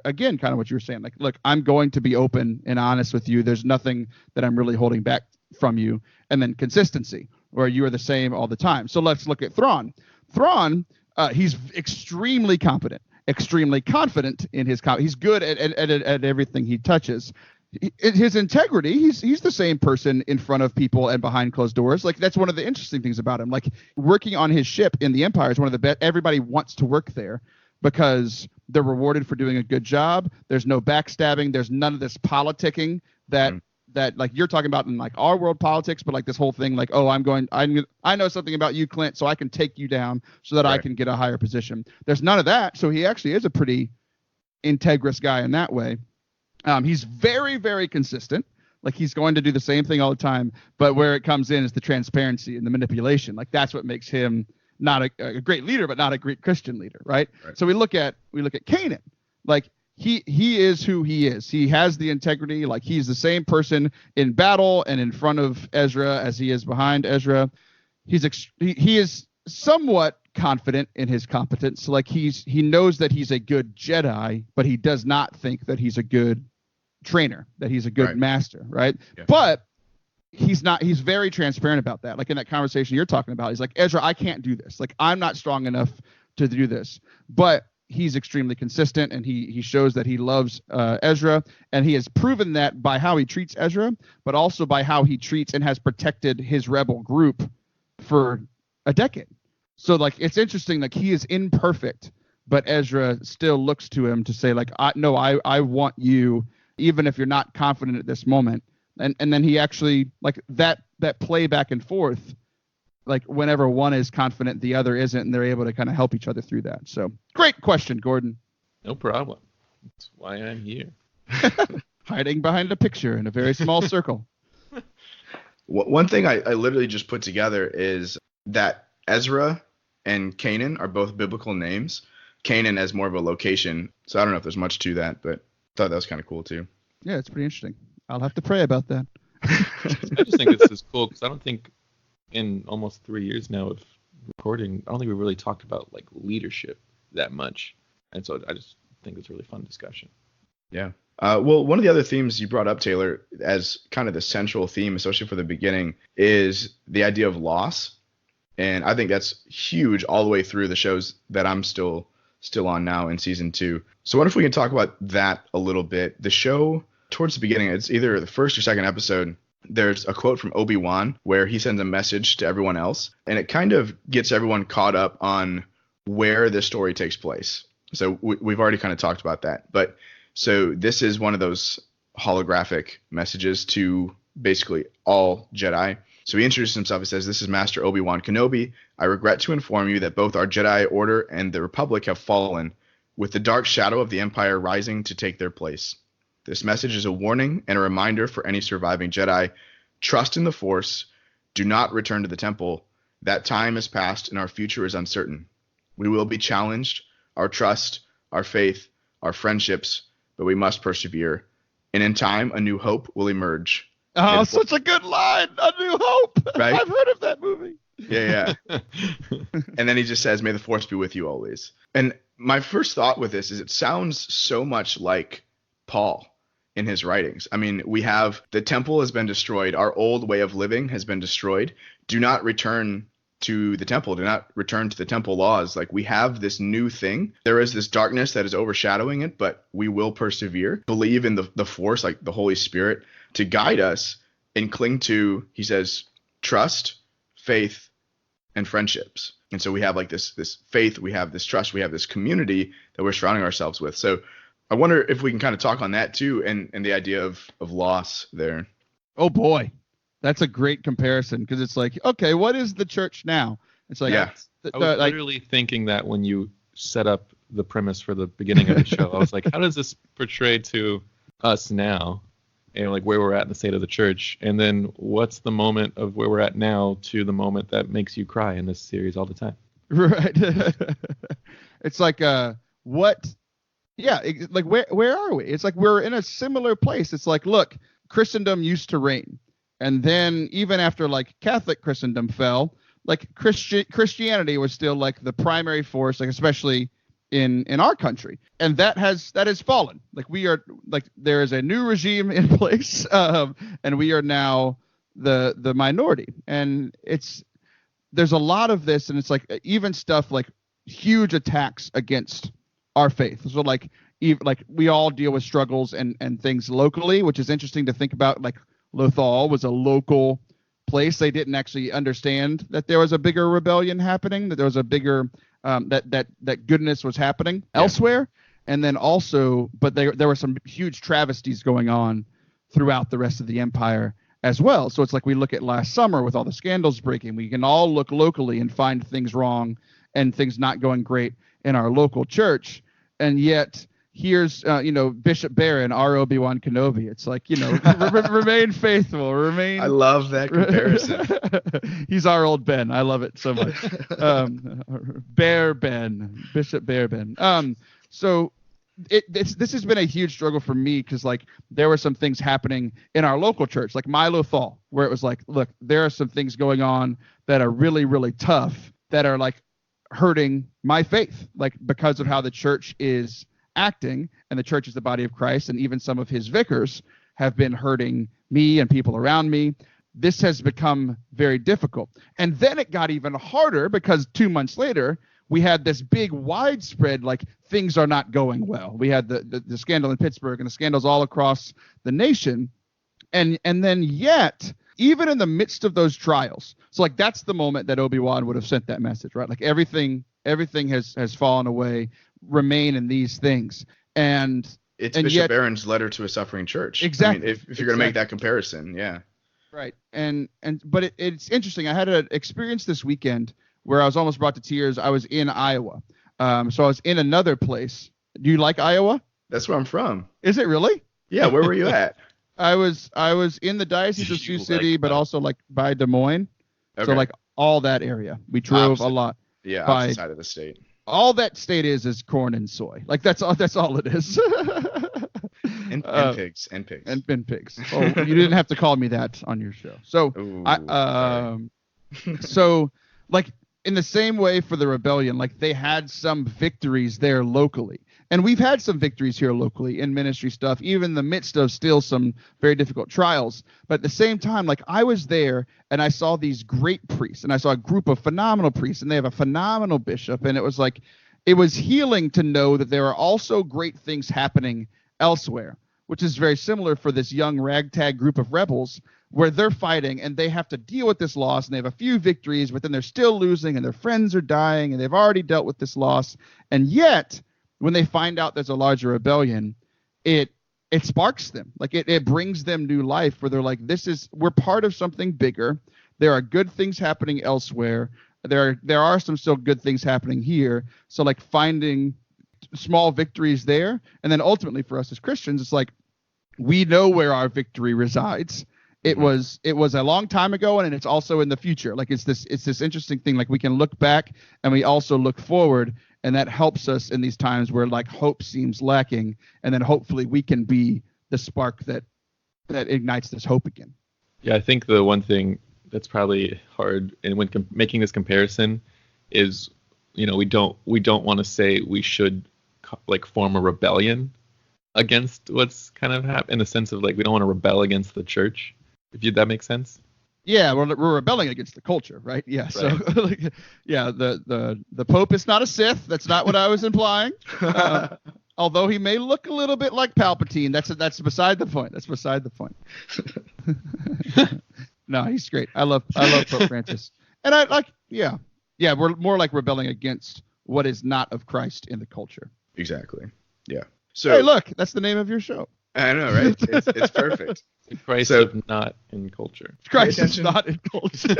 again, kind of what you were saying. Like, look, I'm going to be open and honest with you. There's nothing that I'm really holding back from you. And then consistency, where you are the same all the time. So let's look at Thrawn. Thrawn, he's extremely competent, extremely confident in his. He's good at everything he touches. His integrity, he's the same person in front of people and behind closed doors. Like, that's one of the interesting things about him. Like, working on his ship in the Empire is one of the best. Everybody wants to work there because they're rewarded for doing a good job. There's no backstabbing. There's none of this politicking that like you're talking about in like our world politics, but like this whole thing, like, oh, I know something about you, Clint, so I can take you down so that I can get a higher position. There's none of that. So he actually is a pretty integrous guy in that way. He's very, very consistent. Like, he's going to do the same thing all the time, but where it comes in is the transparency and the manipulation. Like, that's what makes him not a great leader, but not a great Christian leader, right? So we look at Kanan. Like, he is who he is. He has the integrity. Like, he's the same person in battle and in front of Ezra as he is behind Ezra. He is somewhat confident in his competence. Like, he knows that he's a good Jedi, but he does not think that he's a good trainer, that he's a good master, right? Yeah. But he's very transparent about that. Like, in that conversation you're talking about, he's like, Ezra, I can't do this. Like, I'm not strong enough to do this. But he's extremely consistent, and he shows that he loves Ezra, and he has proven that by how he treats Ezra, but also by how he treats and has protected his rebel group for a decade. So, like, it's interesting. Like, he is imperfect, but Ezra still looks to him to say, like, I want you, even if you're not confident at this moment. And then he actually, like, that play back and forth, like, whenever one is confident, the other isn't, and they're able to kind of help each other through that. So, great question, Gordon. No problem. That's why I'm here. Hiding behind a picture in a very small circle. One thing I literally just put together is that Ezra and Canaan are both biblical names. Canaan as more of a location. So I don't know if there's much to that, but I thought that was kind of cool too. Yeah, it's pretty interesting. I'll have to pray about that. I just think this is cool because I don't think in almost 3 years now of recording, I don't think we really talked about like leadership that much. And so I just think it's a really fun discussion. Yeah. Well, one of the other themes you brought up, Taylor, as kind of the central theme, especially for the beginning, is the idea of loss. And I think that's huge all the way through the shows that I'm still on now in season 2. So what if we can talk about that a little bit? The show, towards the beginning, it's either the first or second episode, there's a quote from Obi-Wan where he sends a message to everyone else, and it kind of gets everyone caught up on where the story takes place. So we've already kind of talked about that. But so this is one of those holographic messages to basically all Jedi. So he introduces himself. He says, "This is Master Obi-Wan Kenobi. I regret to inform you that both our Jedi Order and the Republic have fallen, with the dark shadow of the Empire rising to take their place. This message is a warning and a reminder for any surviving Jedi. Trust in the Force. Do not return to the Temple. That time has passed and our future is uncertain. We will be challenged, our trust, our faith, our friendships, but we must persevere. And in time, a new hope will emerge." Oh, such a good line. A New Hope. Right? I've heard of that movie. Yeah. And then he just says, "May the Force be with you always." And my first thought with this is it sounds so much like Paul in his writings. I mean, we have the temple has been destroyed. Our old way of living has been destroyed. Do not return to the temple. Do not return to the temple laws. Like, we have this new thing. There is this darkness that is overshadowing it, but we will persevere. Believe in the Force, like the Holy Spirit, to guide us and cling to, he says, trust, faith, and friendships. And so we have like this faith, we have this trust, we have this community that we're surrounding ourselves with. So I wonder if we can kind of talk on that too, and the idea of loss there. Oh boy, that's a great comparison, because it's like, okay, what is the church now? It's like, yeah. I was literally thinking that when you set up the premise for the beginning of the show, I was like, how does this portray to us now? And like where we're at in the state of the church, and then what's the moment of where we're at now to the moment that makes you cry in this series all the time? Right. It's like what? Yeah, like where are we? It's like we're in a similar place. It's like, look, Christendom used to reign, and then even after like Catholic Christendom fell, like Christianity was still like the primary force, like especially in our country, and that has fallen. Like we are like there is a new regime in place, and we are now the minority, and there's a lot of this, and it's like even stuff like huge attacks against our faith. So like we all deal with struggles and things locally, which is interesting to think about. Like Lothal was a local place. They didn't actually understand that there was a bigger rebellion happening, that there was a bigger that goodness was happening elsewhere. And then also, but there were some huge travesties going on throughout the rest of the empire as well. So it's like we look at last summer with all the scandals breaking. We can all look locally and find things wrong and things not going great in our local church. And yet here's, Bishop Barron, our Obi-Wan Kenobi. It's like, remain faithful, remain. I love that comparison. He's our old Ben. I love it so much. Bear Ben, Bishop Bear Ben. So this has been a huge struggle for me because like there were some things happening in our local church, like Milo Thal, where it was like, look, there are some things going on that are really, really tough that are like hurting my faith, like because of how the church is acting, and the church is the body of Christ, and even some of his vicars have been hurting me and people around me. This has become very difficult. And then it got even harder because 2 months later, we had this big widespread, like things are not going well. We had the scandal in Pittsburgh and the scandals all across the nation. And then yet, even in the midst of those trials, so like that's the moment that Obi-Wan would have sent that message, right? Like everything has fallen away, remain in these things. And it's Bishop Barron's letter to a suffering church. Exactly. I mean, if you're going to make that comparison, yeah. Right. But it's interesting. I had an experience this weekend where I was almost brought to tears. I was in Iowa. So I was in another place. Do you like Iowa? That's where I'm from. Is it really? Yeah. Where were you at? I was in the Diocese of Sioux City, but also like by Des Moines. Okay. So like all that area. We drove a lot. Yeah, opposite side of the state. All that state is corn and soy. Like that's all it is. and pigs. And pigs. Oh, you didn't have to call me that on your show. So so like in the same way for the rebellion, like they had some victories there locally. And we've had some victories here locally in ministry stuff, even in the midst of still some very difficult trials. But at the same time, like I was there and I saw these great priests, and I saw a group of phenomenal priests, and they have a phenomenal bishop. And it was like, it was healing to know that there are also great things happening elsewhere, which is very similar for this young ragtag group of rebels where they're fighting and they have to deal with this loss, and they have a few victories, but then they're still losing and their friends are dying and they've already dealt with this loss. And yet, when they find out there's a larger rebellion, it sparks them. Like it brings them new life where they're like, we're part of something bigger. There are good things happening elsewhere. There are some still good things happening here. So like finding small victories there. And then ultimately for us as Christians, it's like, we know where our victory resides. It was a long time ago, and it's also in the future. Like it's this interesting thing. Like we can look back and we also look forward, and that helps us in these times where like hope seems lacking, and then hopefully we can be the spark that ignites this hope again. Yeah, I think the one thing that's probably hard, and when making this comparison, is we don't want to say we should like form a rebellion against what's kind of happened, in the sense of like we don't want to rebel against the church. If that makes sense. Yeah, we're rebelling against the culture, right? Yeah. Right. So, the Pope is not a Sith. That's not what I was implying. Although he may look a little bit like Palpatine. That's beside the point. That's beside the point. No, he's great. I love Pope Francis, and we're more like rebelling against what is not of Christ in the culture. Exactly. Yeah. So hey, look, that's the name of your show. I know, right? It's perfect. Christ is not in culture. Christ is not in culture.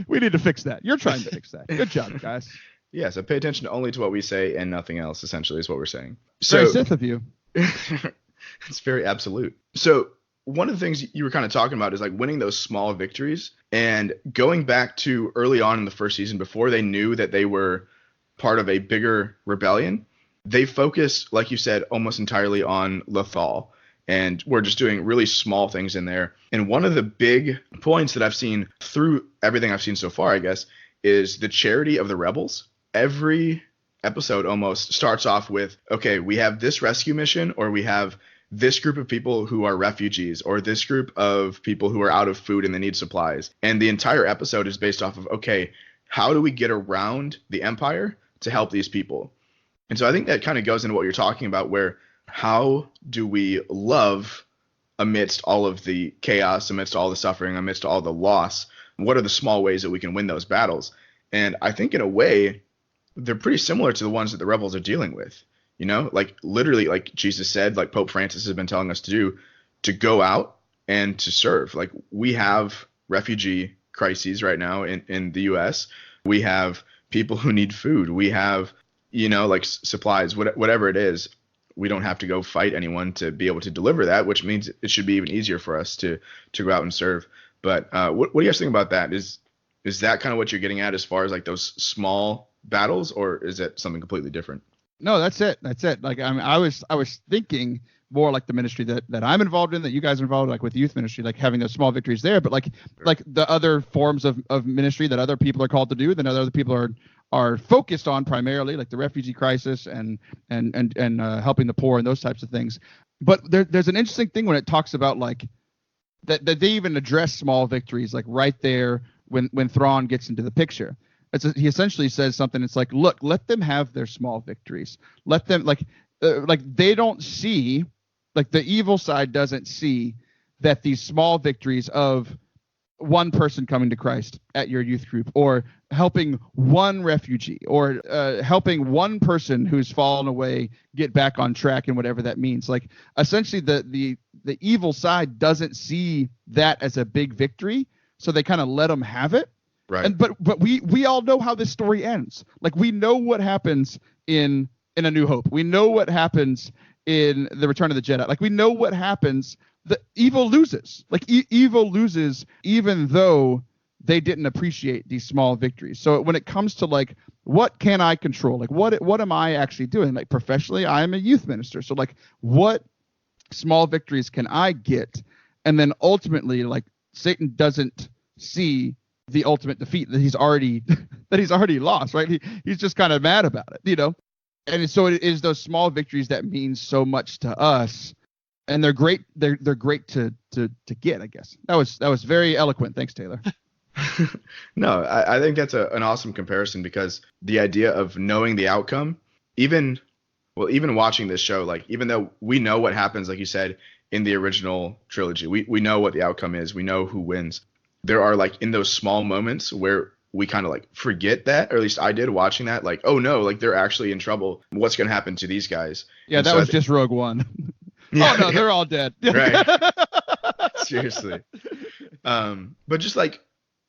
We need to fix that. You're trying to fix that. Good job, guys. Yeah, so pay attention only to what we say and nothing else, essentially, is what we're saying. So, very Sith of you. It's very absolute. So one of the things you were kind of talking about is like winning those small victories, and going back to early on in the first season, before they knew that they were part of a bigger rebellion, they focused, like you said, almost entirely on Lothal, and we're just doing really small things in there. And one of the big points that I've seen through everything I've seen so far, I guess, is the charity of the rebels. Every episode almost starts off with, okay, we have this rescue mission, or we have this group of people who are refugees, or this group of people who are out of food and they need supplies. And the entire episode is based off of, okay, how do we get around the Empire to help these people? And so I think that kind of goes into what you're talking about, where how do we love amidst all of the chaos, amidst all the suffering, amidst all the loss? What are the small ways that we can win those battles? And I think in a way, they're pretty similar to the ones that the rebels are dealing with. You know, like literally, like Jesus said, like Pope Francis has been telling us to do, to go out and to serve. Like we have refugee crises right now in the U.S. We have people who need food. We have, you know, like supplies, whatever it is. We don't have to go fight anyone to be able to deliver that, which means it should be even easier for us to go out and serve. But what do you guys think about that? Is that kind of what you're getting at as far as like those small battles, or is it something completely different? No, that's it. Like, I mean, I was thinking more like the ministry that I'm involved in, that you guys are involved in, like with youth ministry, like having those small victories there. But like the other forms of ministry that other people are called to do, that other people are focused on primarily, like the refugee crisis and helping the poor and those types of things. But there's an interesting thing when it talks about like that they even address small victories, like right there when Thrawn gets into the picture. He essentially says something. It's like, look, let them have their small victories. Let them like they don't see, like the evil side doesn't see that these small victories of one person coming to Christ at your youth group, or helping one refugee, or helping one person who's fallen away get back on track, and whatever that means. Like essentially the evil side doesn't see that as a big victory, so they kind of let them have it. Right. But we all know how this story ends. Like we know what happens in A New Hope. We know what happens in The Return of the Jedi. Like we know what happens. The evil loses. Like evil loses, even though they didn't appreciate these small victories. So when it comes to like, what can I control? Like what am I actually doing? Like professionally, I am a youth minister. So like, what small victories can I get? And then ultimately, like Satan doesn't see the ultimate defeat that he's already lost, right? He's just kind of mad about it, you know? And so it is those small victories that mean so much to us, and they're great. They're great to get, I guess. That was very eloquent. Thanks, Taylor. No, I think that's an awesome comparison, because the idea of knowing the outcome, even watching this show, like even though we know what happens, like you said, in the original trilogy, we know what the outcome is. We know who wins. There are like in those small moments where we kind of like forget that, or at least I did watching that, like, oh no, like they're actually in trouble. What's going to happen to these guys? Yeah, and that was just Rogue One. Yeah, oh no, they're all dead. Right. Seriously. But just like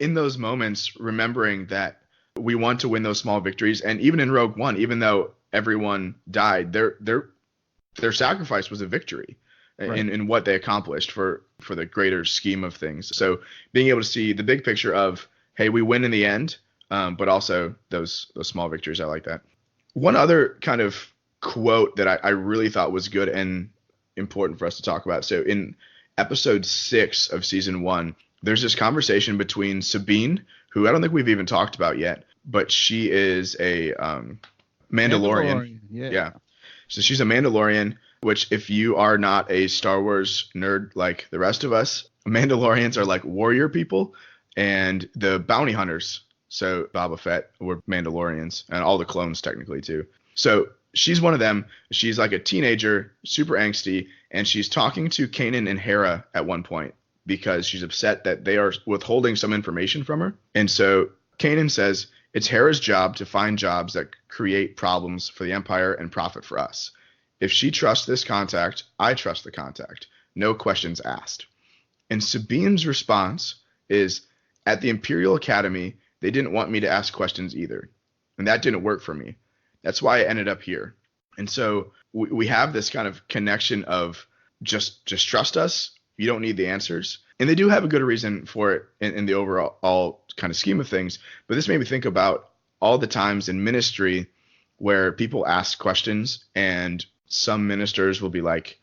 in those moments, remembering that we want to win those small victories. And even in Rogue One, even though everyone died, their sacrifice was a victory. Right. in what they accomplished for the greater scheme of things. So being able to see the big picture of, hey, we win in the end, but also those small victories, I like that. One other kind of quote that I really thought was good and important for us to talk about. So in episode 6 of season 1, there's this conversation between Sabine, who I don't think we've even talked about yet, but she is a Mandalorian. Yeah. So she's a Mandalorian, which if you are not a Star Wars nerd like the rest of us, Mandalorians are like warrior people, and the bounty hunters, so Boba Fett, were Mandalorians, and all the clones technically too. So she's one of them. She's like a teenager, super angsty, and she's talking to Kanan and Hera at one point because she's upset that they are withholding some information from her. And so Kanan says, it's Hera's job to find jobs that create problems for the Empire and profit for us. If she trusts this contact, I trust the contact. No questions asked. And Sabine's response is, at the Imperial Academy, they didn't want me to ask questions either. And that didn't work for me. That's why I ended up here. And so we have this kind of connection of just trust us. You don't need the answers. And they do have a good reason for it in the overall kind of scheme of things. But this made me think about all the times in ministry where people ask questions and some ministers will be like,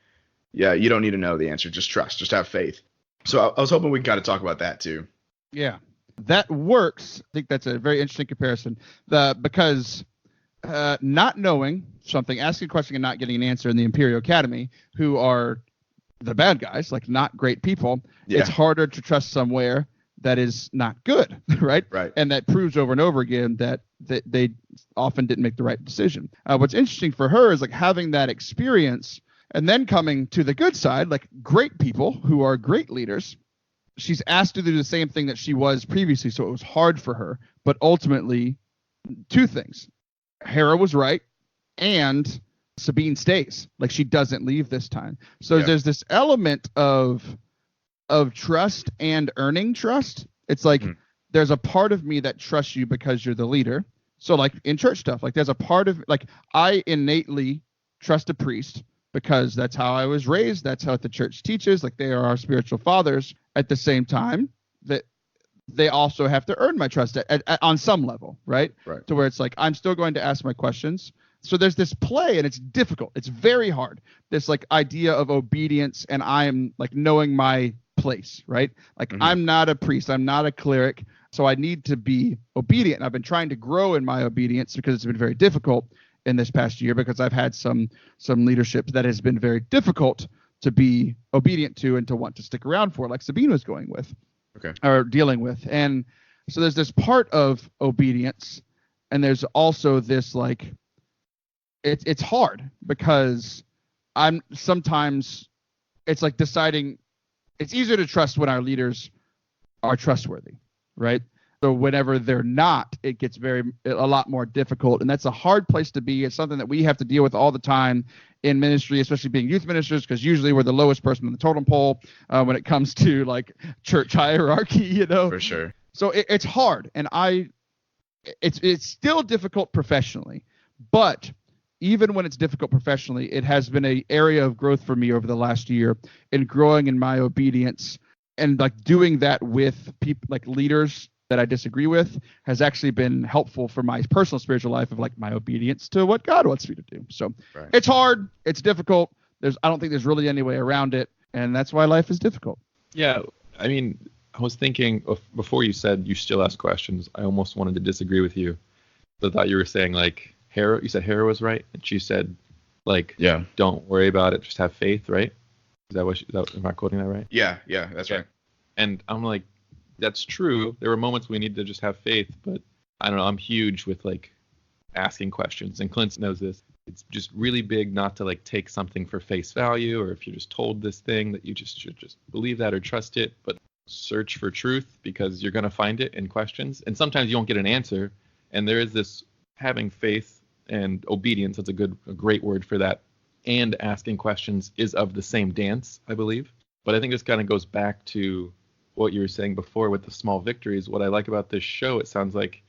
yeah, you don't need to know the answer. Just trust. Just have faith. So I was hoping we got to talk about that too. Yeah, that works. I think that's a very interesting comparison. Because not knowing something, asking a question and not getting an answer in the Imperial Academy, who are the bad guys, like not great people. Yeah. It's harder to trust somewhere that is not good, right? Right. And that proves over and over again that they often didn't make the right decision. What's interesting for her is like having that experience and then coming to the good side, like great people who are great leaders. She's asked to do the same thing that she was previously, so it was hard for her. But ultimately, two things. Hera was right, and Sabine stays. Like, she doesn't leave this time. So there's this element of trust and earning trust. It's like there's a part of me that trusts you because you're the leader. So like in church stuff, like there's a part of, like, I innately trust a priest because that's how I was raised. That's how the church teaches. Like, they are our spiritual fathers. At the same time, that they also have to earn my trust on some level, right? Right. To where it's like, I'm still going to ask my questions. So there's this play, and it's difficult. It's very hard. This like idea of obedience, and I am like knowing my place, right? Like, I'm not a priest. I'm not a cleric. So I need to be obedient. And I've been trying to grow in my obedience because it's been very difficult in this past year, because I've had some leadership that has been very difficult to be obedient to and to want to stick around for, like Sabine was going with, or dealing with. And so there's this part of obedience, and there's also this like, it's hard because sometimes it's like deciding. It's easier to trust when our leaders are trustworthy, right? So whenever they're not, it gets a lot more difficult. And that's a hard place to be. It's something that we have to deal with all the time in ministry, especially being youth ministers, because usually we're the lowest person on the totem pole when it comes to like church hierarchy, you know? For sure. So it's hard. And it's still difficult professionally, but even when it's difficult professionally, it has been an area of growth for me over the last year in growing in my obedience, and like doing that with people, like leaders that I disagree with, has actually been helpful for my personal spiritual life of like my obedience to what God wants me to do. So It's hard. It's difficult. I don't think there's really any way around it. And that's why life is difficult. Yeah. I mean, I was thinking before you said you still ask questions, I almost wanted to disagree with you. I thought you were saying like you said Hera was right. And she said like, don't worry about it. Just have faith. Right. Am I quoting that right? Yeah. That's right. And I'm like, that's true. There were moments we need to just have faith, but I don't know. I'm huge with like asking questions, and Clint knows this. It's just really big not to like take something for face value, or if you're just told this thing that you just should just believe that or trust it, but search for truth, because you're going to find it in questions. And sometimes you won't get an answer. And there is this having faith and obedience. That's a great word for that. And asking questions is of the same dance, I believe. But I think this kind of goes back to what you were saying before with the small victories. What I like about this show, it sounds like,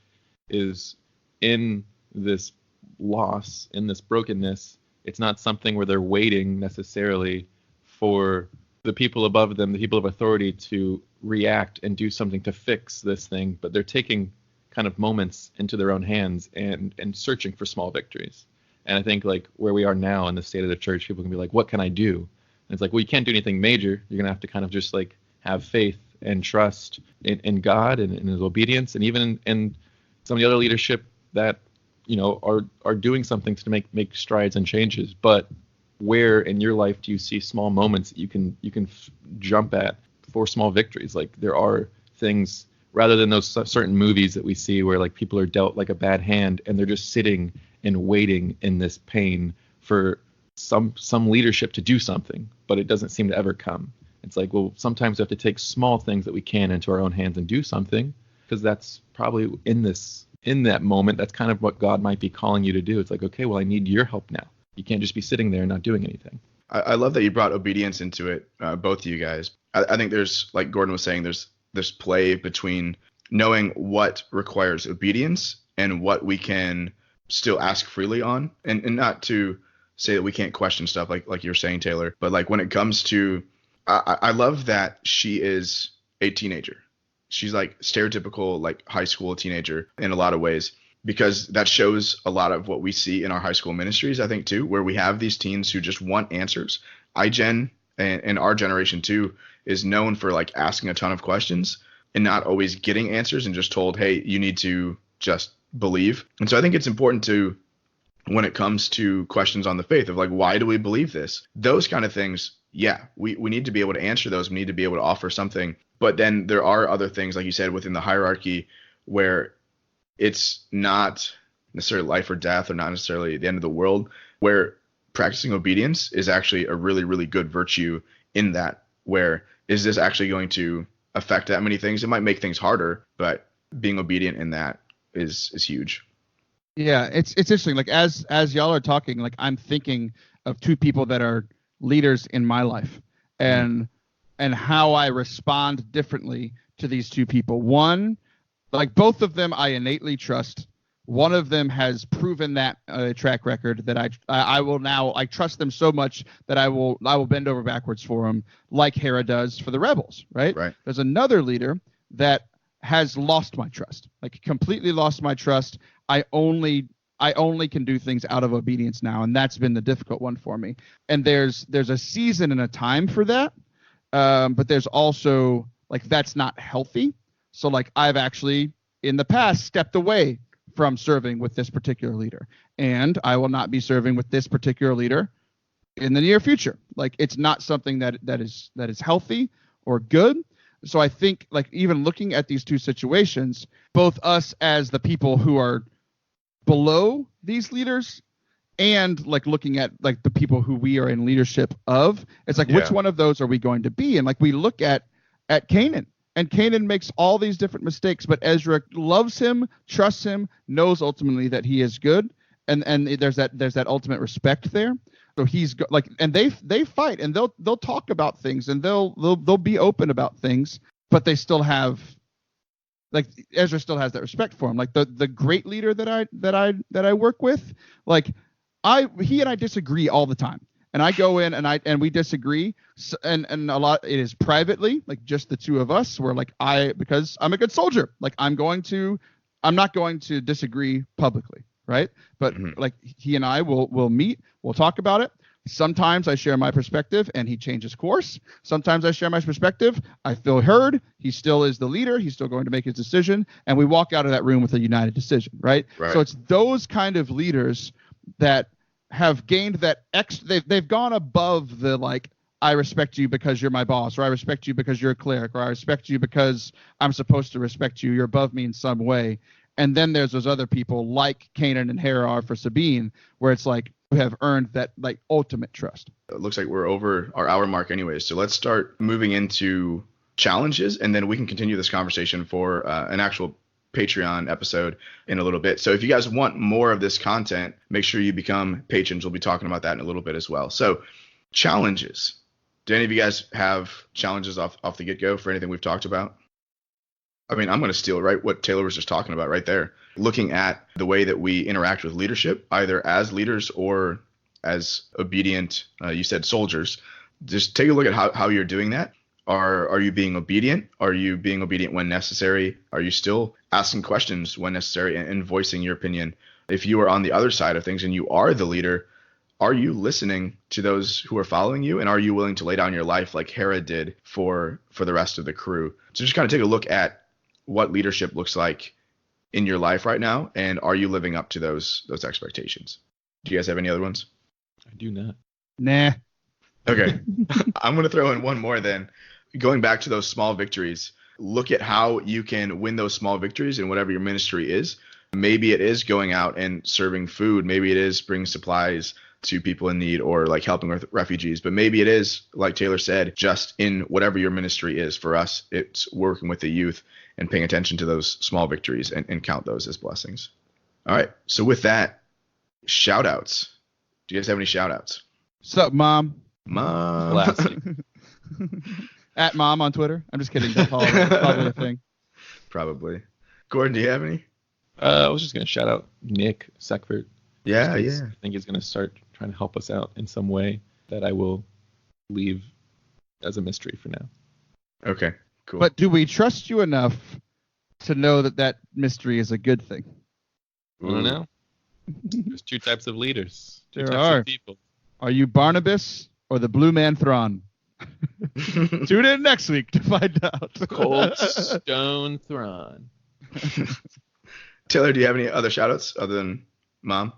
is in this loss, in this brokenness, it's not something where they're waiting necessarily for the people above them, the people of authority, to react and do something to fix this thing, but they're taking kind of moments into their own hands and searching for small victories. And I think like where we are now in the state of the church, people can be like, what can I do? And it's like, well, you can't do anything major. You're going to have to kind of just like have faith and trust in God and in his obedience, and even in some of the other leadership that, you know, are doing something to make strides and changes. But where in your life do you see small moments that you can jump at for small victories? Like, there are things, rather than those certain movies that we see where like people are dealt like a bad hand and they're just sitting and waiting in this pain for some leadership to do something, but it doesn't seem to ever come. It's like, well, sometimes we have to take small things that we can into our own hands and do something, because that's probably in that moment, that's kind of what God might be calling you to do. It's like, okay, well, I need your help now. You can't just be sitting there and not doing anything. I love that you brought obedience into it, both of you guys. I think there's, like Gordon was saying, there's play between knowing what requires obedience and what we can still ask freely on, and not to say that we can't question stuff like you're saying, Taylor, but like when it comes to, I love that she is a teenager. She's like stereotypical like high school teenager in a lot of ways, because that shows a lot of what we see in our high school ministries, I think, too, where we have these teens who just want answers. iGen and our generation too is known for like asking a ton of questions and not always getting answers, and just told, hey, you need to just believe. And so I think it's important to when it comes to questions on the faith of like, why do we believe this? Those kind of things, yeah, we need to be able to answer those. We need to be able to offer something. But then there are other things, like you said, within the hierarchy where it's not necessarily life or death or not necessarily the end of the world, where practicing obedience is actually a really, really good virtue in that, where is this actually going to affect that many things? It might make things harder, but being obedient in that is huge. Yeah, it's interesting. Like as y'all are talking, like I'm thinking of two people that are leaders in my life, and how I respond differently to these two people. One, like both of them, I innately trust. One of them has proven that track record that I will now. I trust them so much that I will bend over backwards for them, like Hera does for the rebels. Right. There's another leader that has lost my trust, like completely lost my trust. I only can do things out of obedience now, and that's been the difficult one for me. And there's a season and a time for that, but there's also like that's not healthy. So like I've actually in the past stepped away from serving with this particular leader, and I will not be serving with this particular leader in the near future. Like it's not something that is healthy or good. So I think like even looking at these two situations, both us as the people who are below these leaders and like looking at like the people who we are in leadership of, it's like which one of those are we going to be? And like we look at Canon, and Canon makes all these different mistakes, but Ezra loves him, trusts him, knows ultimately that he is good, and there's that ultimate respect there. So he's like, and they fight, and they'll talk about things, and they'll be open about things, but they still have, like Ezra still has that respect for him. Like the great leader that I work with, like he and I disagree all the time, and I go in and we disagree, and a lot it is privately, like just the two of us. Where like because I'm a good soldier, like I'm not going to disagree publicly. Right. But like he and I will meet, we'll talk about it. Sometimes I share my perspective and he changes course. Sometimes I share my perspective. I feel heard. He still is the leader. He's still going to make his decision. And we walk out of that room with a united decision. Right. So it's those kind of leaders that have gained that they've gone above the like, I respect you because you're my boss, or I respect you because you're a cleric, or I respect you because I'm supposed to respect you. You're above me in some way. And then there's those other people like Kanan and Hera are for Sabine, where it's like you have earned that like ultimate trust. It looks like we're over our hour mark anyways. So let's start moving into challenges, and then we can continue this conversation for an actual Patreon episode in a little bit. So if you guys want more of this content, make sure you become patrons. We'll be talking about that in a little bit as well. So challenges. Do any of you guys have challenges off the get-go for anything we've talked about? I mean, I'm going to steal what Taylor was just talking about right there. Looking at the way that we interact with leadership, either as leaders or as obedient, you said soldiers. Just take a look at how you're doing that. Are you being obedient? Are you being obedient when necessary? Are you still asking questions when necessary and voicing your opinion? If you are on the other side of things and you are the leader, are you listening to those who are following you? And are you willing to lay down your life like Hera did for the rest of the crew? So just kind of take a look at what leadership looks like in your life right now, and are you living up to those expectations? Do you guys have any other ones? I do not. Nah. Okay. I'm going to throw in one more then. Going back to those small victories, look at how you can win those small victories in whatever your ministry is. Maybe it is going out and serving food. Maybe it is bringing supplies to people in need, or like helping with refugees. But maybe it is, like Taylor said, just in whatever your ministry is. For us, it's working with the youth and paying attention to those small victories and count those as blessings. All right. So with that, shout outs. Do you guys have any shout outs? Sup, Mom? Classic. At Mom on Twitter. I'm just kidding. That's probably a thing. Probably. Gordon, do you have any? I was just going to shout out Nick Seckford. Yeah. I think he's going to start trying to help us out in some way that I will leave as a mystery for now. Okay, cool. But do we trust you enough to know that mystery is a good thing? I don't know. There's two types of leaders. Two There types are. of people. Are you Barnabas or the Blue Man Thrawn? Tune in next week to find out. Cold Stone Thrawn. Taylor, do you have any other shout outs other than Mom?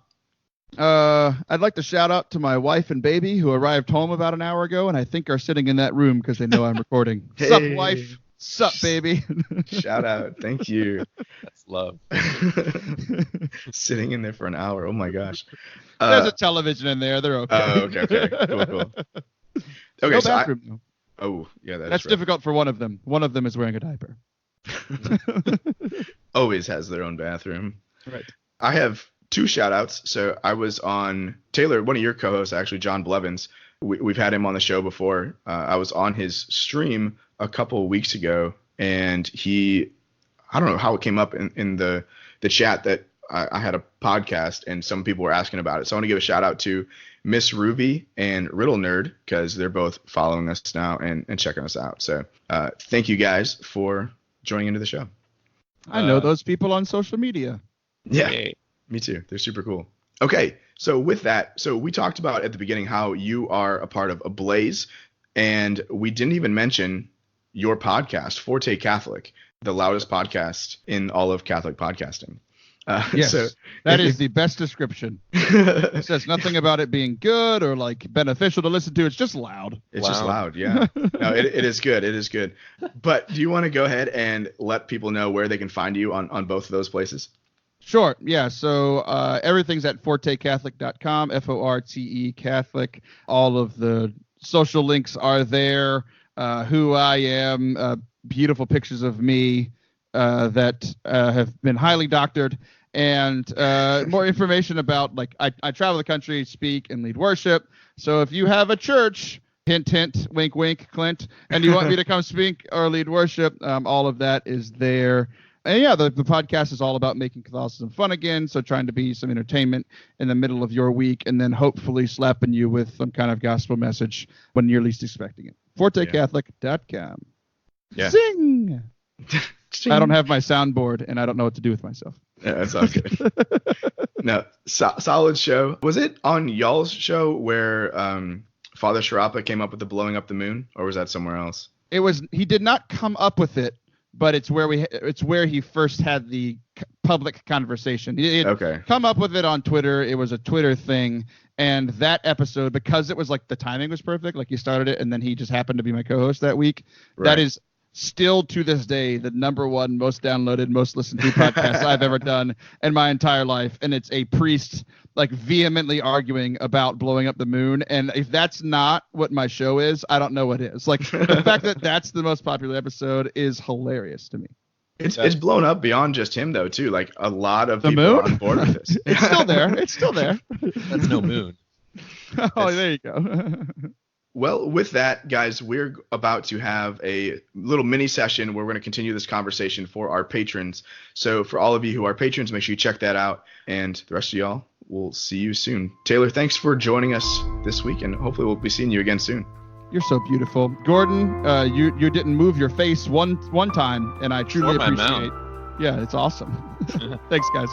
I'd like to shout out to my wife and baby who arrived home about an hour ago and I think are sitting in that room because they know I'm recording. Hey. Sup, wife? Sup, baby? Shout out. Thank you. That's love. Sitting in there for an hour. Oh my gosh. There's a television in there. They're okay. Oh, okay. Cool. Okay, No so bathroom, though. oh, yeah, That's right. difficult for one of them. One of them is wearing a diaper. Always has their own bathroom. Right. I have 2 shout outs. So I was on Taylor, one of your co-hosts, actually, John Blevins. We've had him on the show before. I was on his stream a couple of weeks ago, and I don't know how it came up in the chat that I had a podcast and some people were asking about it. So I want to give a shout out to Miss Ruby and Riddle Nerd because they're both following us now and checking us out. So thank you guys for joining into the show. I know those people on social media. Yeah, Yay. me too. They're super cool. Okay, so with that, so we talked about at the beginning how you are a part of Ablaze, and we didn't even mention your podcast, Forte Catholic, the loudest podcast in all of Catholic podcasting. Yes, so that is the best description. It says nothing about it being good or like beneficial to listen to. It's just loud. It's just loud, yeah. No, it is good. It is good. But do you want to go ahead and let people know where they can find you on both of those places? Sure. Yeah. So everything's at fortecatholic.com, Forte Catholic. All of the social links are there. Who I am, beautiful pictures of me that have been highly doctored, and more information about, like, I travel the country, speak, and lead worship. So if you have a church, hint, hint, wink, wink, Clint, and you want me to come speak or lead worship, all of that is there. And yeah, the podcast is all about making Catholicism fun again. So trying to be some entertainment in the middle of your week, and then hopefully slapping you with some kind of gospel message when you're least expecting it. ForteCatholic.com. Yeah. Sing! I don't have my soundboard, and I don't know what to do with myself. Yeah, that's all good. No, solid show. Was it on y'all's show where Father Sharapa came up with the blowing up the moon, or was that somewhere else? It was. He did not come up with it, but it's where he first had the public conversation. He had Okay. come up with it on Twitter. It was a Twitter thing, and that episode, because it was like the timing was perfect, like he started it and then he just happened to be my co-host that week. Right. That is still to this day the #1 most downloaded, most listened to podcast I've ever done in my entire life, and it's a priest like vehemently arguing about blowing up the moon. And if that's not what my show is, I don't know what is. Like, the fact that that's the most popular episode is hilarious to me. It's blown up beyond just him though too. Like a lot of The people moon? are on board with this. It's still there. It's still there. That's no moon. Oh, there you go. Well, with that, guys, we're about to have a little mini session where we're going to continue this conversation for our patrons. So for all of you who are patrons, make sure you check that out. And the rest of y'all, we'll see you soon. Taylor, thanks for joining us this week, and hopefully we'll be seeing you again soon. You're so beautiful, Gordon. You didn't move your face one time, and I truly Or my appreciate. Yeah, it's awesome. Thanks, guys.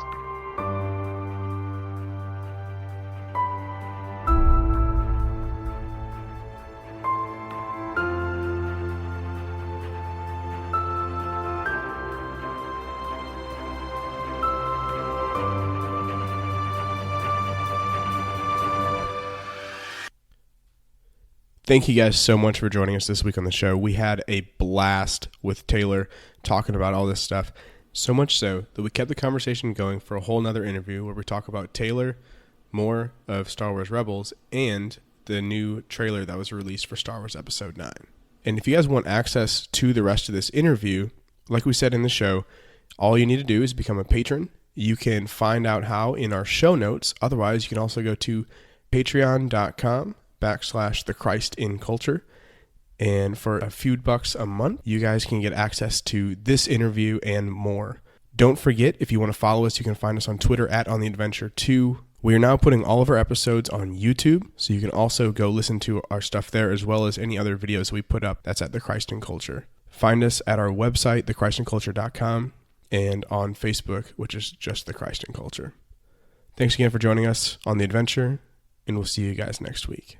Thank you guys so much for joining us this week on the show. We had a blast with Taylor talking about all this stuff. So much so that we kept the conversation going for a whole nother interview where we talk about Taylor, more of Star Wars Rebels, and the new trailer that was released for Star Wars Episode 9. And if you guys want access to the rest of this interview, like we said in the show, all you need to do is become a patron. You can find out how in our show notes. Otherwise, you can also go to patreon.com/the Christ in Culture. And for a few bucks a month, you guys can get access to this interview and more. Don't forget, if you want to follow us, you can find us on Twitter @OnTheAdventure2. We are now putting all of our episodes on YouTube, so you can also go listen to our stuff there, as well as any other videos we put up. That's at The Christ in Culture. Find us at our website, thechristinculture.com, and on Facebook, which is just The Christ in Culture. Thanks again for joining us on the adventure, and we'll see you guys next week.